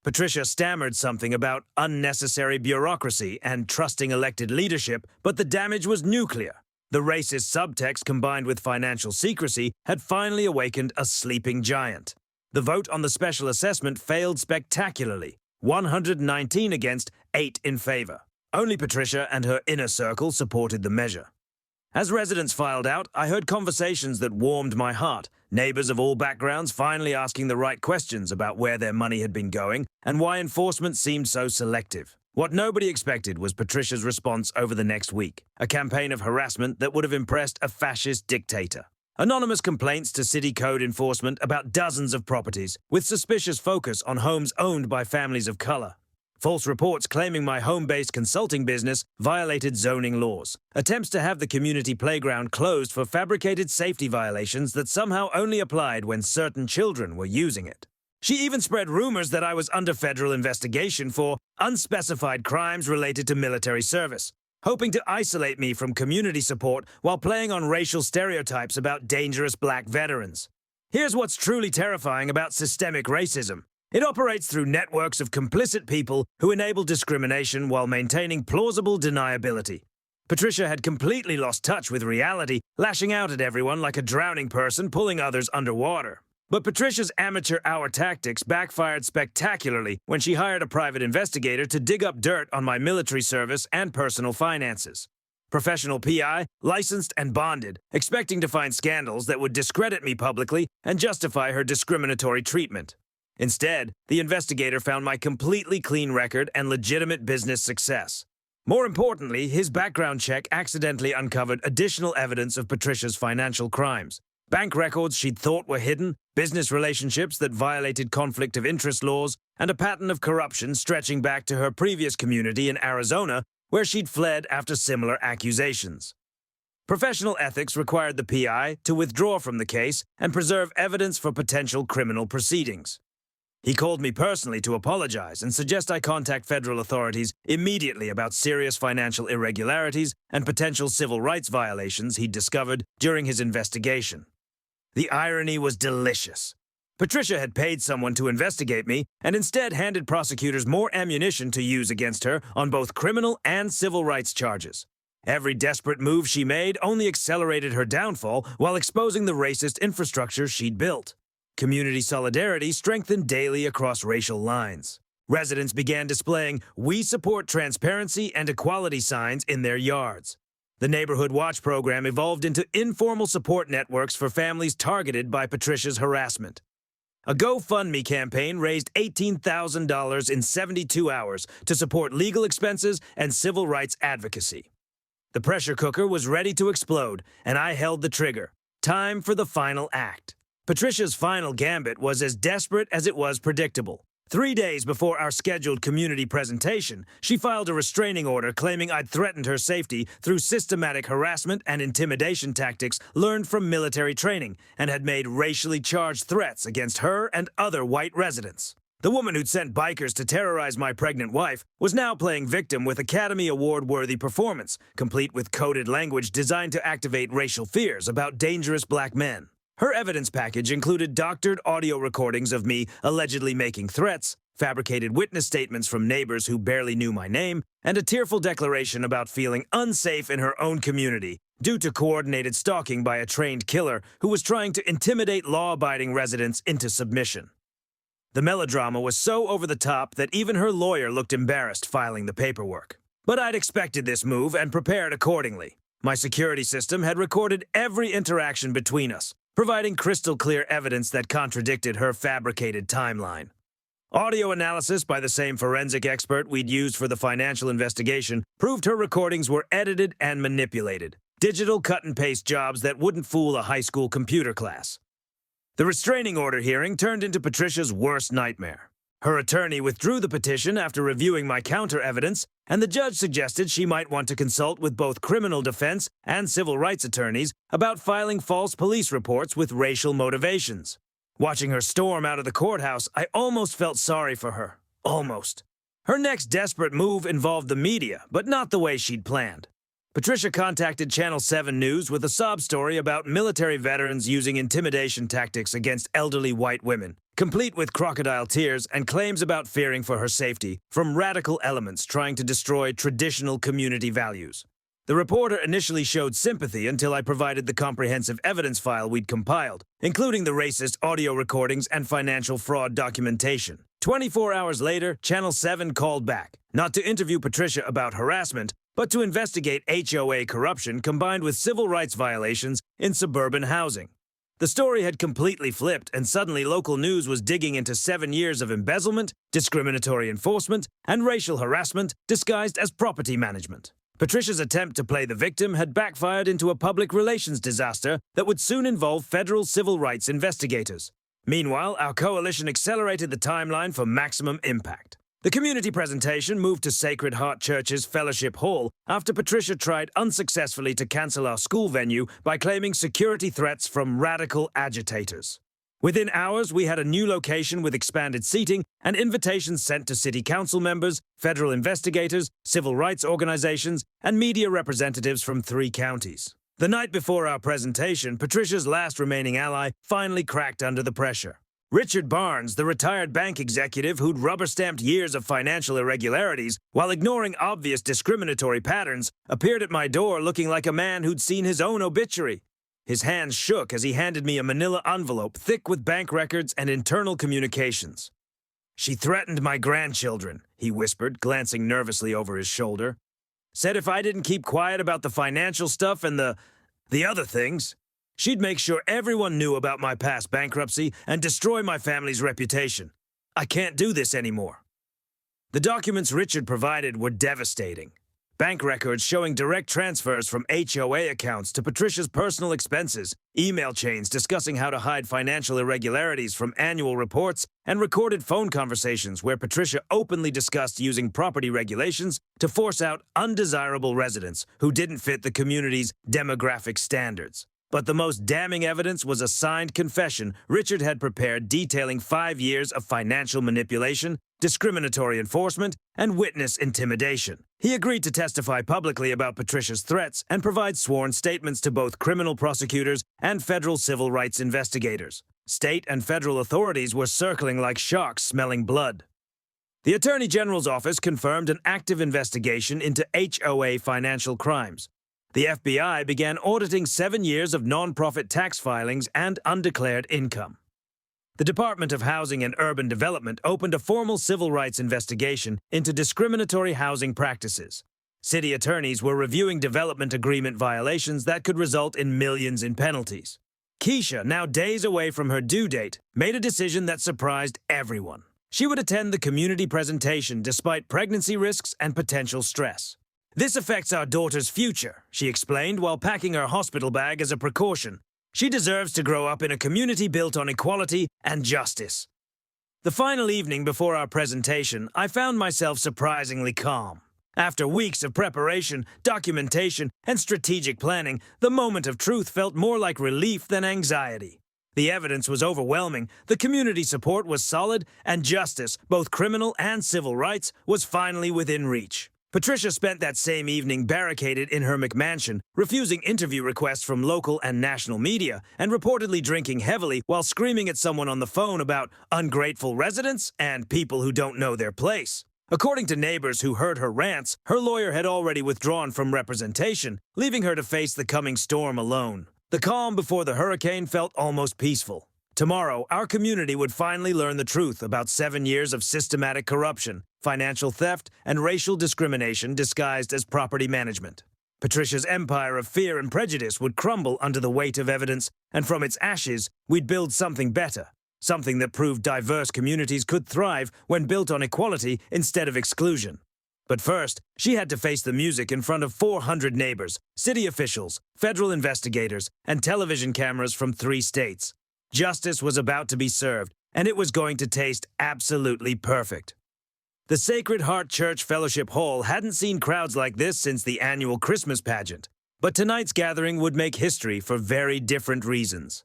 Patricia stammered something about unnecessary bureaucracy and trusting elected leadership, but the damage was nuclear. The racist subtext combined with financial secrecy had finally awakened a sleeping giant. The vote on the special assessment failed spectacularly, 119 against, 8 in favor. Only Patricia and her inner circle supported the measure. As residents filed out, I heard conversations that warmed my heart, neighbors of all backgrounds finally asking the right questions about where their money had been going and why enforcement seemed so selective. What nobody expected was Patricia's response over the next week, a campaign of harassment that would have impressed a fascist dictator. Anonymous complaints to city code enforcement about dozens of properties, with suspicious focus on homes owned by families of color. False reports claiming my home-based consulting business violated zoning laws. Attempts to have the community playground closed for fabricated safety violations that somehow only applied when certain children were using it. She even spread rumors that I was under federal investigation for unspecified crimes related to military service, hoping to isolate me from community support while playing on racial stereotypes about dangerous black veterans. Here's what's truly terrifying about systemic racism. It operates through networks of complicit people who enable discrimination while maintaining plausible deniability. Patricia had completely lost touch with reality, lashing out at everyone like a drowning person pulling others underwater. But Patricia's amateur hour tactics backfired spectacularly when she hired a private investigator to dig up dirt on my military service and personal finances. Professional PI, licensed and bonded, expecting to find scandals that would discredit me publicly and justify her discriminatory treatment. Instead, the investigator found my completely clean record and legitimate business success. More importantly, his background check accidentally uncovered additional evidence of Patricia's financial crimes. Bank records she'd thought were hidden, business relationships that violated conflict of interest laws, and a pattern of corruption stretching back to her previous community in Arizona, where she'd fled after similar accusations. Professional ethics required the PI to withdraw from the case and preserve evidence for potential criminal proceedings. He called me personally to apologize and suggest I contact federal authorities immediately about serious financial irregularities and potential civil rights violations he'd discovered during his investigation. The irony was delicious. Patricia had paid someone to investigate me and instead handed prosecutors more ammunition to use against her on both criminal and civil rights charges. Every desperate move she made only accelerated her downfall while exposing the racist infrastructure she'd built. Community solidarity strengthened daily across racial lines. Residents began displaying "We support transparency and equality" signs in their yards. The Neighborhood Watch program evolved into informal support networks for families targeted by Patricia's harassment. A GoFundMe campaign raised $18,000 in 72 hours to support legal expenses and civil rights advocacy. The pressure cooker was ready to explode, and I held the trigger. Time for the final act. Patricia's final gambit was as desperate as it was predictable. 3 days before our scheduled community presentation, she filed a restraining order claiming I'd threatened her safety through systematic harassment and intimidation tactics learned from military training and had made racially charged threats against her and other white residents. The woman who'd sent bikers to terrorize my pregnant wife was now playing victim with Academy Award-worthy performance, complete with coded language designed to activate racial fears about dangerous black men. Her evidence package included doctored audio recordings of me allegedly making threats, fabricated witness statements from neighbors who barely knew my name, and a tearful declaration about feeling unsafe in her own community due to coordinated stalking by a trained killer who was trying to intimidate law-abiding residents into submission. The melodrama was so over the top that even her lawyer looked embarrassed filing the paperwork. But I'd expected this move and prepared accordingly. My security system had recorded every interaction between us, providing crystal clear evidence that contradicted her fabricated timeline. Audio analysis by the same forensic expert we'd used for the financial investigation proved her recordings were edited and manipulated. Digital cut-and-paste jobs that wouldn't fool a high school computer class. The restraining order hearing turned into Patricia's worst nightmare. Her attorney withdrew the petition after reviewing my counter-evidence, and the judge suggested she might want to consult with both criminal defense and civil rights attorneys about filing false police reports with racial motivations. Watching her storm out of the courthouse, I almost felt sorry for her. Almost. Her next desperate move involved the media, but not the way she'd planned. Patricia contacted Channel 7 News with a sob story about military veterans using intimidation tactics against elderly white women, complete with crocodile tears and claims about fearing for her safety from radical elements trying to destroy traditional community values. The reporter initially showed sympathy until I provided the comprehensive evidence file we'd compiled, including the racist audio recordings and financial fraud documentation. 24 hours later, Channel 7 called back, not to interview Patricia about harassment, but to investigate HOA corruption combined with civil rights violations in suburban housing. The story had completely flipped, and suddenly local news was digging into 7 years of embezzlement, discriminatory enforcement, and racial harassment disguised as property management. Patricia's attempt to play the victim had backfired into a public relations disaster that would soon involve federal civil rights investigators. Meanwhile, our coalition accelerated the timeline for maximum impact. The community presentation moved to Sacred Heart Church's Fellowship Hall after Patricia tried unsuccessfully to cancel our school venue by claiming security threats from radical agitators. Within hours, we had a new location with expanded seating and invitations sent to city council members, federal investigators, civil rights organizations, and media representatives from 3 counties. The night before our presentation, Patricia's last remaining ally finally cracked under the pressure. Richard Barnes, the retired bank executive who'd rubber-stamped years of financial irregularities while ignoring obvious discriminatory patterns, appeared at my door looking like a man who'd seen his own obituary. His hands shook as he handed me a manila envelope thick with bank records and internal communications. "She threatened my grandchildren," he whispered, glancing nervously over his shoulder. "Said if I didn't keep quiet about the financial stuff and the other things, she'd make sure everyone knew about my past bankruptcy and destroy my family's reputation. I can't do this anymore." The documents Richard provided were devastating. Bank records showing direct transfers from HOA accounts to Patricia's personal expenses, email chains discussing how to hide financial irregularities from annual reports, and recorded phone conversations where Patricia openly discussed using property regulations to force out undesirable residents who didn't fit the community's demographic standards. But the most damning evidence was a signed confession Richard had prepared detailing 5 years of financial manipulation, discriminatory enforcement, and witness intimidation. He agreed to testify publicly about Patricia's threats and provide sworn statements to both criminal prosecutors and federal civil rights investigators. State and federal authorities were circling like sharks smelling blood. The Attorney General's office confirmed an active investigation into HOA financial crimes. The FBI began auditing 7 years of nonprofit tax filings and undeclared income. The Department of Housing and Urban Development opened a formal civil rights investigation into discriminatory housing practices. City attorneys were reviewing development agreement violations that could result in millions in penalties. Keisha, now days away from her due date, made a decision that surprised everyone. She would attend the community presentation despite pregnancy risks and potential stress. "This affects our daughter's future," she explained while packing her hospital bag as a precaution. "She deserves to grow up in a community built on equality and justice." The final evening before our presentation, I found myself surprisingly calm. After weeks of preparation, documentation, and strategic planning, the moment of truth felt more like relief than anxiety. The evidence was overwhelming, the community support was solid, and justice, both criminal and civil rights, was finally within reach. Patricia spent that same evening barricaded in her McMansion, refusing interview requests from local and national media, and reportedly drinking heavily while screaming at someone on the phone about ungrateful residents and people who don't know their place. According to neighbors who heard her rants, her lawyer had already withdrawn from representation, leaving her to face the coming storm alone. The calm before the hurricane felt almost peaceful. Tomorrow, our community would finally learn the truth about 7 years of systematic corruption, financial theft, and racial discrimination disguised as property management. Patricia's empire of fear and prejudice would crumble under the weight of evidence, and from its ashes, we'd build something better, something that proved diverse communities could thrive when built on equality instead of exclusion. But first, she had to face the music in front of 400 neighbors, city officials, federal investigators, and television cameras from 3 states. Justice was about to be served, and it was going to taste absolutely perfect. The Sacred Heart Church Fellowship Hall hadn't seen crowds like this since the annual Christmas pageant, but tonight's gathering would make history for very different reasons.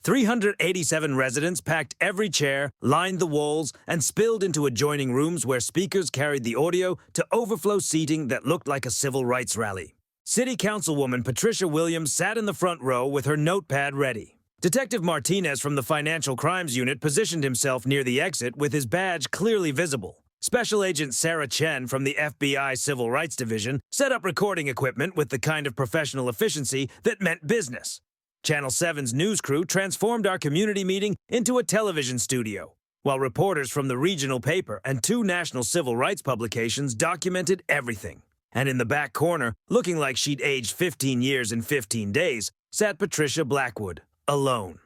387 residents packed every chair, lined the walls, and spilled into adjoining rooms where speakers carried the audio to overflow seating that looked like a civil rights rally. City Councilwoman Patricia Williams sat in the front row with her notepad ready. Detective Martinez from the Financial Crimes Unit positioned himself near the exit with his badge clearly visible. Special Agent Sarah Chen from the FBI Civil Rights Division set up recording equipment with the kind of professional efficiency that meant business. Channel 7's news crew transformed our community meeting into a television studio, while reporters from the regional paper and 2 national civil rights publications documented everything. And in the back corner, looking like she'd aged 15 years in 15 days, sat Patricia Blackwood, alone.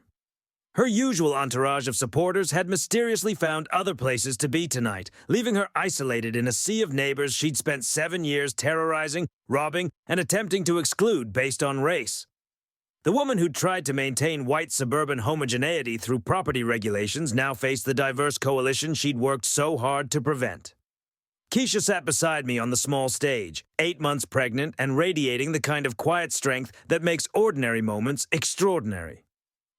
Her usual entourage of supporters had mysteriously found other places to be tonight, leaving her isolated in a sea of neighbors she'd spent 7 years terrorizing, robbing, and attempting to exclude based on race. The woman who'd tried to maintain white suburban homogeneity through property regulations now faced the diverse coalition she'd worked so hard to prevent. Keisha sat beside me on the small stage, 8 months pregnant and radiating the kind of quiet strength that makes ordinary moments extraordinary.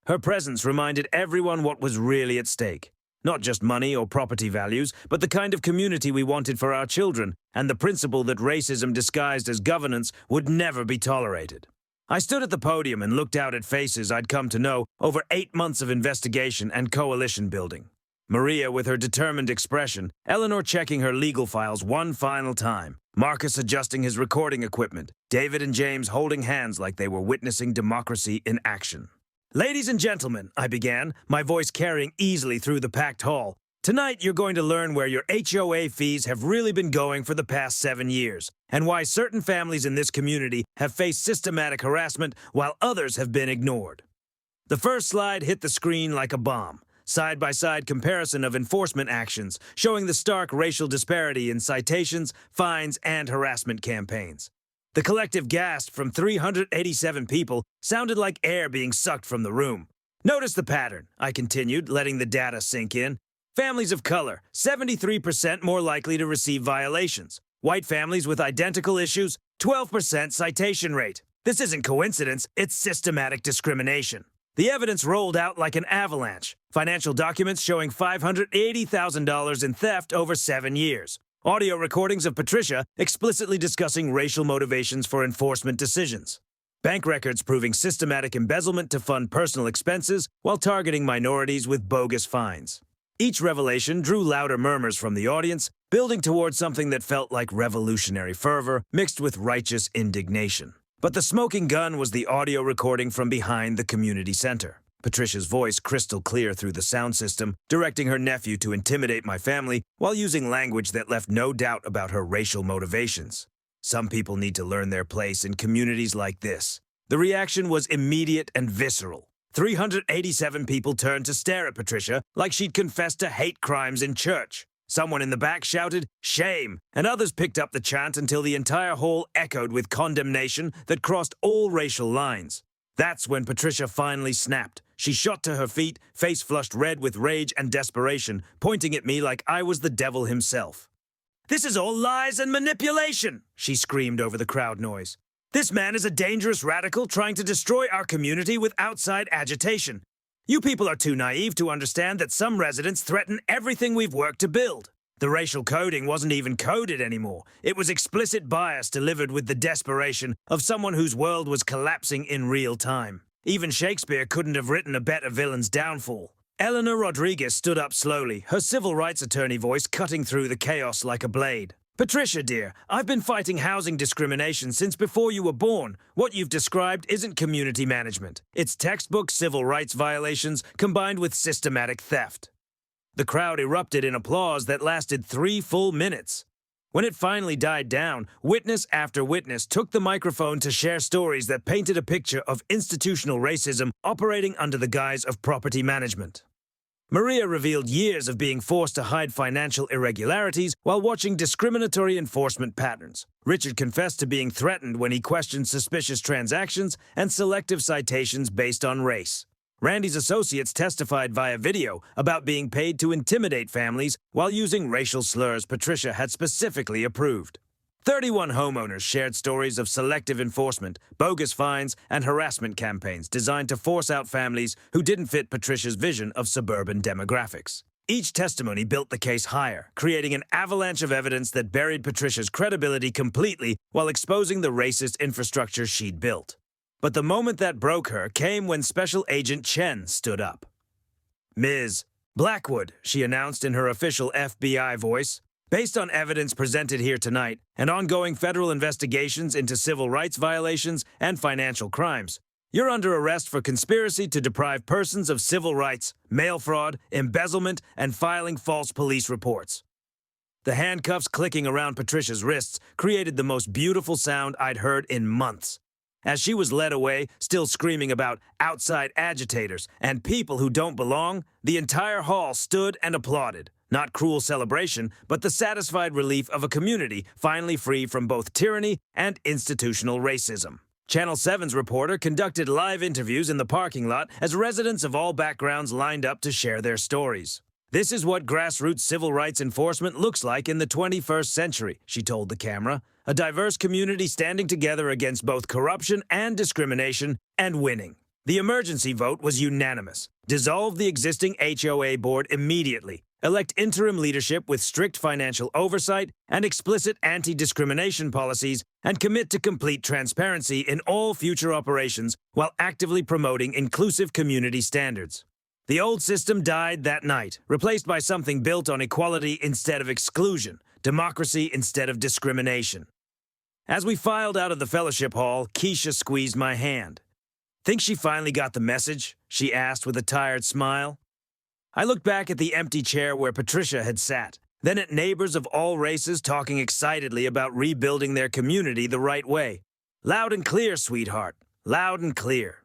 Her presence reminded everyone what was really at stake. Not just money or property values, but the kind of community we wanted for our children, and the principle that racism disguised as governance would never be tolerated. I stood at the podium and looked out at faces I'd come to know over 8 months of investigation and coalition building. Maria with her determined expression, Eleanor checking her legal files one final time, Marcus adjusting his recording equipment, David and James holding hands like they were witnessing democracy in action. "Ladies and gentlemen," I began, my voice carrying easily through the packed hall, "tonight you're going to learn where your HOA fees have really been going for the past 7 years, and why certain families in this community have faced systematic harassment while others have been ignored." The first slide hit the screen like a bomb. Side-by-side comparison of enforcement actions, showing the stark racial disparity in citations, fines, and harassment campaigns. The collective gasp from 387 people sounded like air being sucked from the room. "Notice the pattern," I continued, letting the data sink in. "Families of color, 73% more likely to receive violations. White families with identical issues, 12% citation rate. This isn't coincidence, it's systematic discrimination." The evidence rolled out like an avalanche. Financial documents showing $580,000 in theft over 7 years. Audio recordings of Patricia explicitly discussing racial motivations for enforcement decisions. Bank records proving systematic embezzlement to fund personal expenses while targeting minorities with bogus fines. Each revelation drew louder murmurs from the audience, building towards something that felt like revolutionary fervor mixed with righteous indignation. But the smoking gun was the audio recording from behind the community center. Patricia's voice crystal clear through the sound system, directing her nephew to intimidate my family while using language that left no doubt about her racial motivations. Some people need to learn their place in communities like this. The reaction was immediate and visceral. 387 people turned to stare at Patricia like she'd confessed to hate crimes in church. Someone in the back shouted, "Shame," and others picked up the chant until the entire hall echoed with condemnation that crossed all racial lines. That's when Patricia finally snapped. She shot to her feet, face flushed red with rage and desperation, pointing at me like I was the devil himself. "This is all lies and manipulation," she screamed over the crowd noise. "This man is a dangerous radical trying to destroy our community with outside agitation. You people are too naive to understand that some residents threaten everything we've worked to build. The racial coding wasn't even coded anymore. It was explicit bias delivered with the desperation of someone whose world was collapsing in real time. Even Shakespeare couldn't have written a better villain's downfall." Eleanor Rodriguez stood up slowly, her civil rights attorney voice cutting through the chaos like a blade. "Patricia, dear, I've been fighting housing discrimination since before you were born. What you've described isn't community management. It's textbook civil rights violations combined with systematic theft." The crowd erupted in applause that lasted 3 full minutes. When it finally died down, witness after witness took the microphone to share stories that painted a picture of institutional racism operating under the guise of property management. Maria revealed years of being forced to hide financial irregularities while watching discriminatory enforcement patterns. Richard confessed to being threatened when he questioned suspicious transactions and selective citations based on race. Randy's associates testified via video about being paid to intimidate families while using racial slurs Patricia had specifically approved. 31 homeowners shared stories of selective enforcement, bogus fines, and harassment campaigns designed to force out families who didn't fit Patricia's vision of suburban demographics. Each testimony built the case higher, creating an avalanche of evidence that buried Patricia's credibility completely while exposing the racist infrastructure she'd built. But the moment that broke her came when Special Agent Chen stood up. "Ms. Blackwood," she announced in her official FBI voice, "based on evidence presented here tonight and ongoing federal investigations into civil rights violations and financial crimes, you're under arrest for conspiracy to deprive persons of civil rights, mail fraud, embezzlement, and filing false police reports." The handcuffs clicking around Patricia's wrists created the most beautiful sound I'd heard in months. As she was led away, still screaming about outside agitators and people who don't belong, the entire hall stood and applauded. Not cruel celebration, but the satisfied relief of a community finally free from both tyranny and institutional racism. Channel 7's reporter conducted live interviews in the parking lot as residents of all backgrounds lined up to share their stories. "This is what grassroots civil rights enforcement looks like in the 21st century, she told the camera. A diverse community standing together against both corruption and discrimination, and winning. The emergency vote was unanimous. Dissolve the existing HOA board immediately. elect interim leadership with strict financial oversight and explicit anti-discrimination policies, and commit to complete transparency in all future operations while actively promoting inclusive community standards. The old system died that night, replaced by something built on equality instead of exclusion, democracy instead of discrimination. As we filed out of the fellowship hall, Keisha squeezed my hand. "Think she finally got the message?" she asked with a tired smile. I looked back at the empty chair where Patricia had sat, then at neighbors of all races talking excitedly about rebuilding their community the right way. Loud and clear, sweetheart. Loud and clear.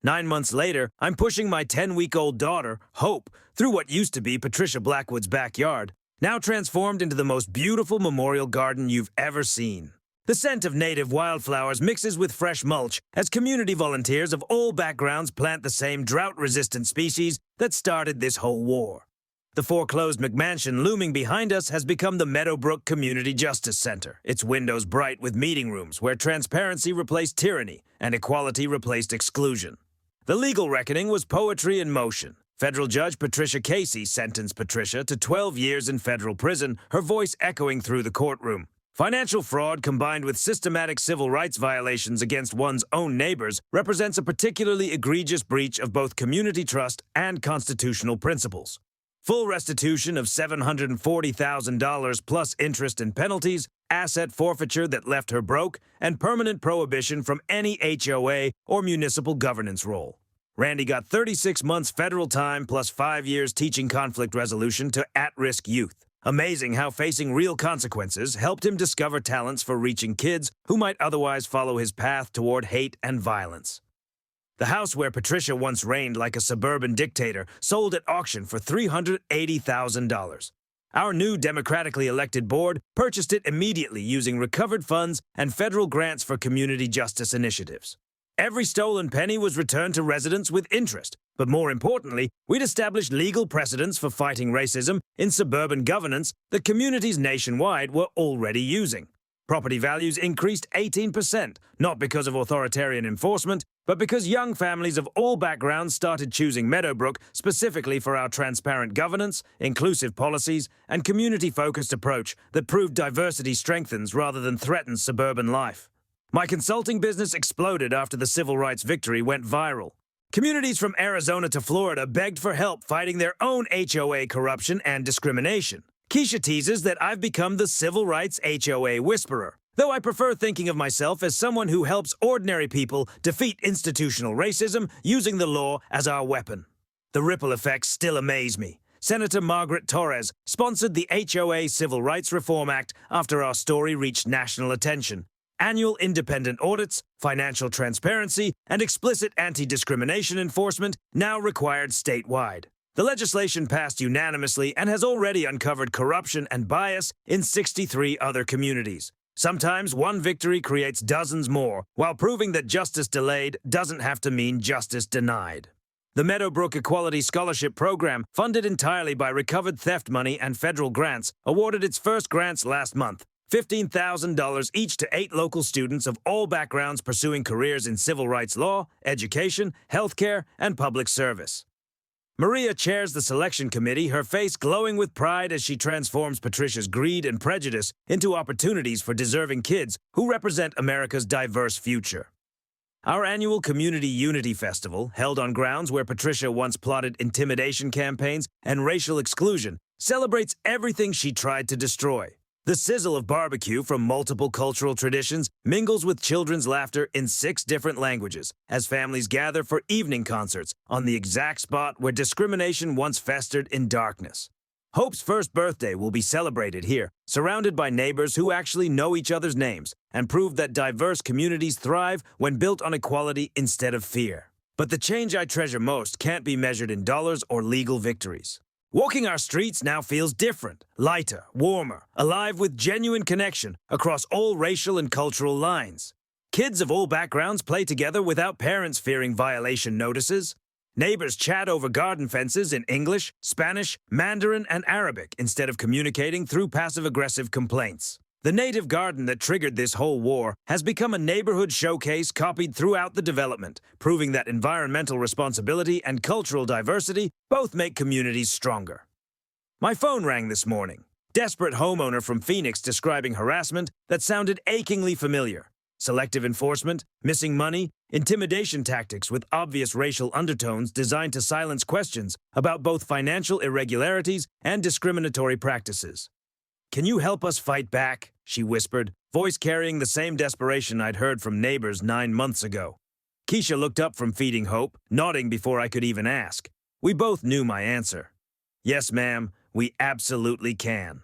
9 months later, I'm pushing my 10-week-old daughter, Hope, through what used to be Patricia Blackwood's backyard, now transformed into the most beautiful memorial garden you've ever seen. The scent of native wildflowers mixes with fresh mulch as community volunteers of all backgrounds plant the same drought-resistant species that started this whole war. The foreclosed McMansion looming behind us has become the Meadowbrook Community Justice Center, its windows bright with meeting rooms where transparency replaced tyranny and equality replaced exclusion. The legal reckoning was poetry in motion. Federal Judge Patricia Casey sentenced Patricia to 12 years in federal prison, her voice echoing through the courtroom. Financial fraud combined with systematic civil rights violations against one's own neighbors represents a particularly egregious breach of both community trust and constitutional principles. Full restitution of $740,000 plus interest and penalties, asset forfeiture that left her broke, and permanent prohibition from any HOA or municipal governance role. Randy got 36 months federal time plus 5 years teaching conflict resolution to at-risk youth. Amazing how facing real consequences helped him discover talents for reaching kids who might otherwise follow his path toward hate and violence. The house where Patricia once reigned like a suburban dictator sold at auction for $380,000. Our new democratically elected board purchased it immediately using recovered funds and federal grants for community justice initiatives. Every stolen penny was returned to residents with interest, but more importantly, we'd established legal precedents for fighting racism in suburban governance that communities nationwide were already using. Property values increased 18%, not because of authoritarian enforcement, but because young families of all backgrounds started choosing Meadowbrook specifically for our transparent governance, inclusive policies, and community-focused approach that proved diversity strengthens rather than threatens suburban life. My consulting business exploded after the civil rights victory went viral. Communities from Arizona to Florida begged for help fighting their own HOA corruption and discrimination. Keisha teases that I've become the civil rights HOA whisperer, though I prefer thinking of myself as someone who helps ordinary people defeat institutional racism using the law as our weapon. The ripple effects still amaze me. Senator Margaret Torres sponsored the HOA Civil Rights Reform Act after our story reached national attention. Annual independent audits, financial transparency, and explicit anti-discrimination enforcement now required statewide. The legislation passed unanimously and has already uncovered corruption and bias in 63 other communities. Sometimes one victory creates dozens more, while proving that justice delayed doesn't have to mean justice denied. The Meadowbrook Equality Scholarship Program, funded entirely by recovered theft money and federal grants, awarded its first grants last month. $15,000 each to 8 local students of all backgrounds pursuing careers in civil rights law, education, healthcare, and public service. Maria chairs the selection committee, her face glowing with pride as she transforms Patricia's greed and prejudice into opportunities for deserving kids who represent America's diverse future. Our annual Community Unity Festival, held on grounds where Patricia once plotted intimidation campaigns and racial exclusion, celebrates everything she tried to destroy. The sizzle of barbecue from multiple cultural traditions mingles with children's laughter in 6 different languages as families gather for evening concerts on the exact spot where discrimination once festered in darkness. Hope's first birthday will be celebrated here, surrounded by neighbors who actually know each other's names and prove that diverse communities thrive when built on equality instead of fear. But the change I treasure most can't be measured in dollars or legal victories. Walking our streets now feels different, lighter, warmer, alive with genuine connection across all racial and cultural lines. Kids of all backgrounds play together without parents fearing violation notices. Neighbors chat over garden fences in English, Spanish, Mandarin, and Arabic instead of communicating through passive-aggressive complaints. The native garden that triggered this whole war has become a neighborhood showcase copied throughout the development, proving that environmental responsibility and cultural diversity both make communities stronger. My phone rang this morning. Desperate homeowner from Phoenix describing harassment that sounded achingly familiar. Selective enforcement, missing money, intimidation tactics with obvious racial undertones designed to silence questions about both financial irregularities and discriminatory practices. "Can you help us fight back?" she whispered, voice carrying the same desperation I'd heard from neighbors 9 months ago. Keisha looked up from feeding Hope, nodding before I could even ask. We both knew my answer. "Yes, ma'am, we absolutely can."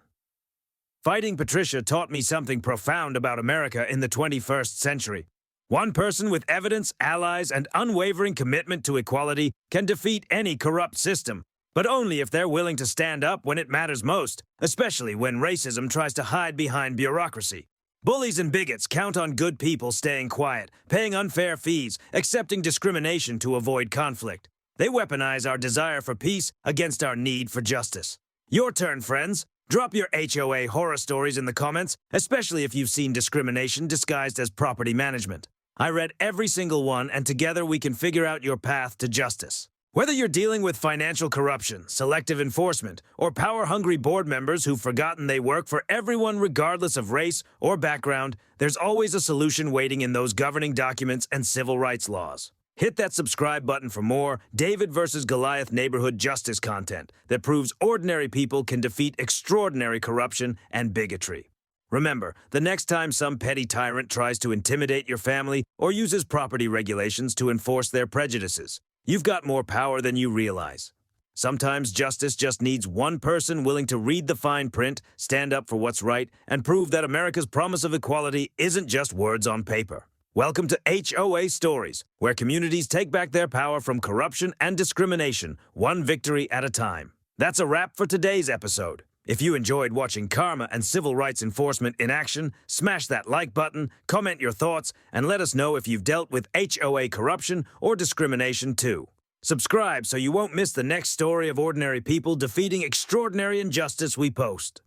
Fighting Patricia taught me something profound about America in the 21st century. One person with evidence, allies, and unwavering commitment to equality can defeat any corrupt system, but only if they're willing to stand up when it matters most, especially when racism tries to hide behind bureaucracy. Bullies and bigots count on good people staying quiet, paying unfair fees, accepting discrimination to avoid conflict. They weaponize our desire for peace against our need for justice. Your turn, friends. Drop your HOA horror stories in the comments, especially if you've seen discrimination disguised as property management. I read every single one, and together we can figure out your path to justice. Whether you're dealing with financial corruption, selective enforcement, or power-hungry board members who've forgotten they work for everyone regardless of race or background, there's always a solution waiting in those governing documents and civil rights laws. Hit that subscribe button for more David versus Goliath neighborhood justice content that proves ordinary people can defeat extraordinary corruption and bigotry. Remember, the next time some petty tyrant tries to intimidate your family or uses property regulations to enforce their prejudices, you've got more power than you realize. Sometimes justice just needs one person willing to read the fine print, stand up for what's right, and prove that America's promise of equality isn't just words on paper. Welcome to HOA Stories, where communities take back their power from corruption and discrimination, one victory at a time. That's a wrap for today's episode. If you enjoyed watching karma and civil rights enforcement in action, smash that like button, comment your thoughts, and let us know if you've dealt with HOA corruption or discrimination too. Subscribe so you won't miss the next story of ordinary people defeating extraordinary injustice we post.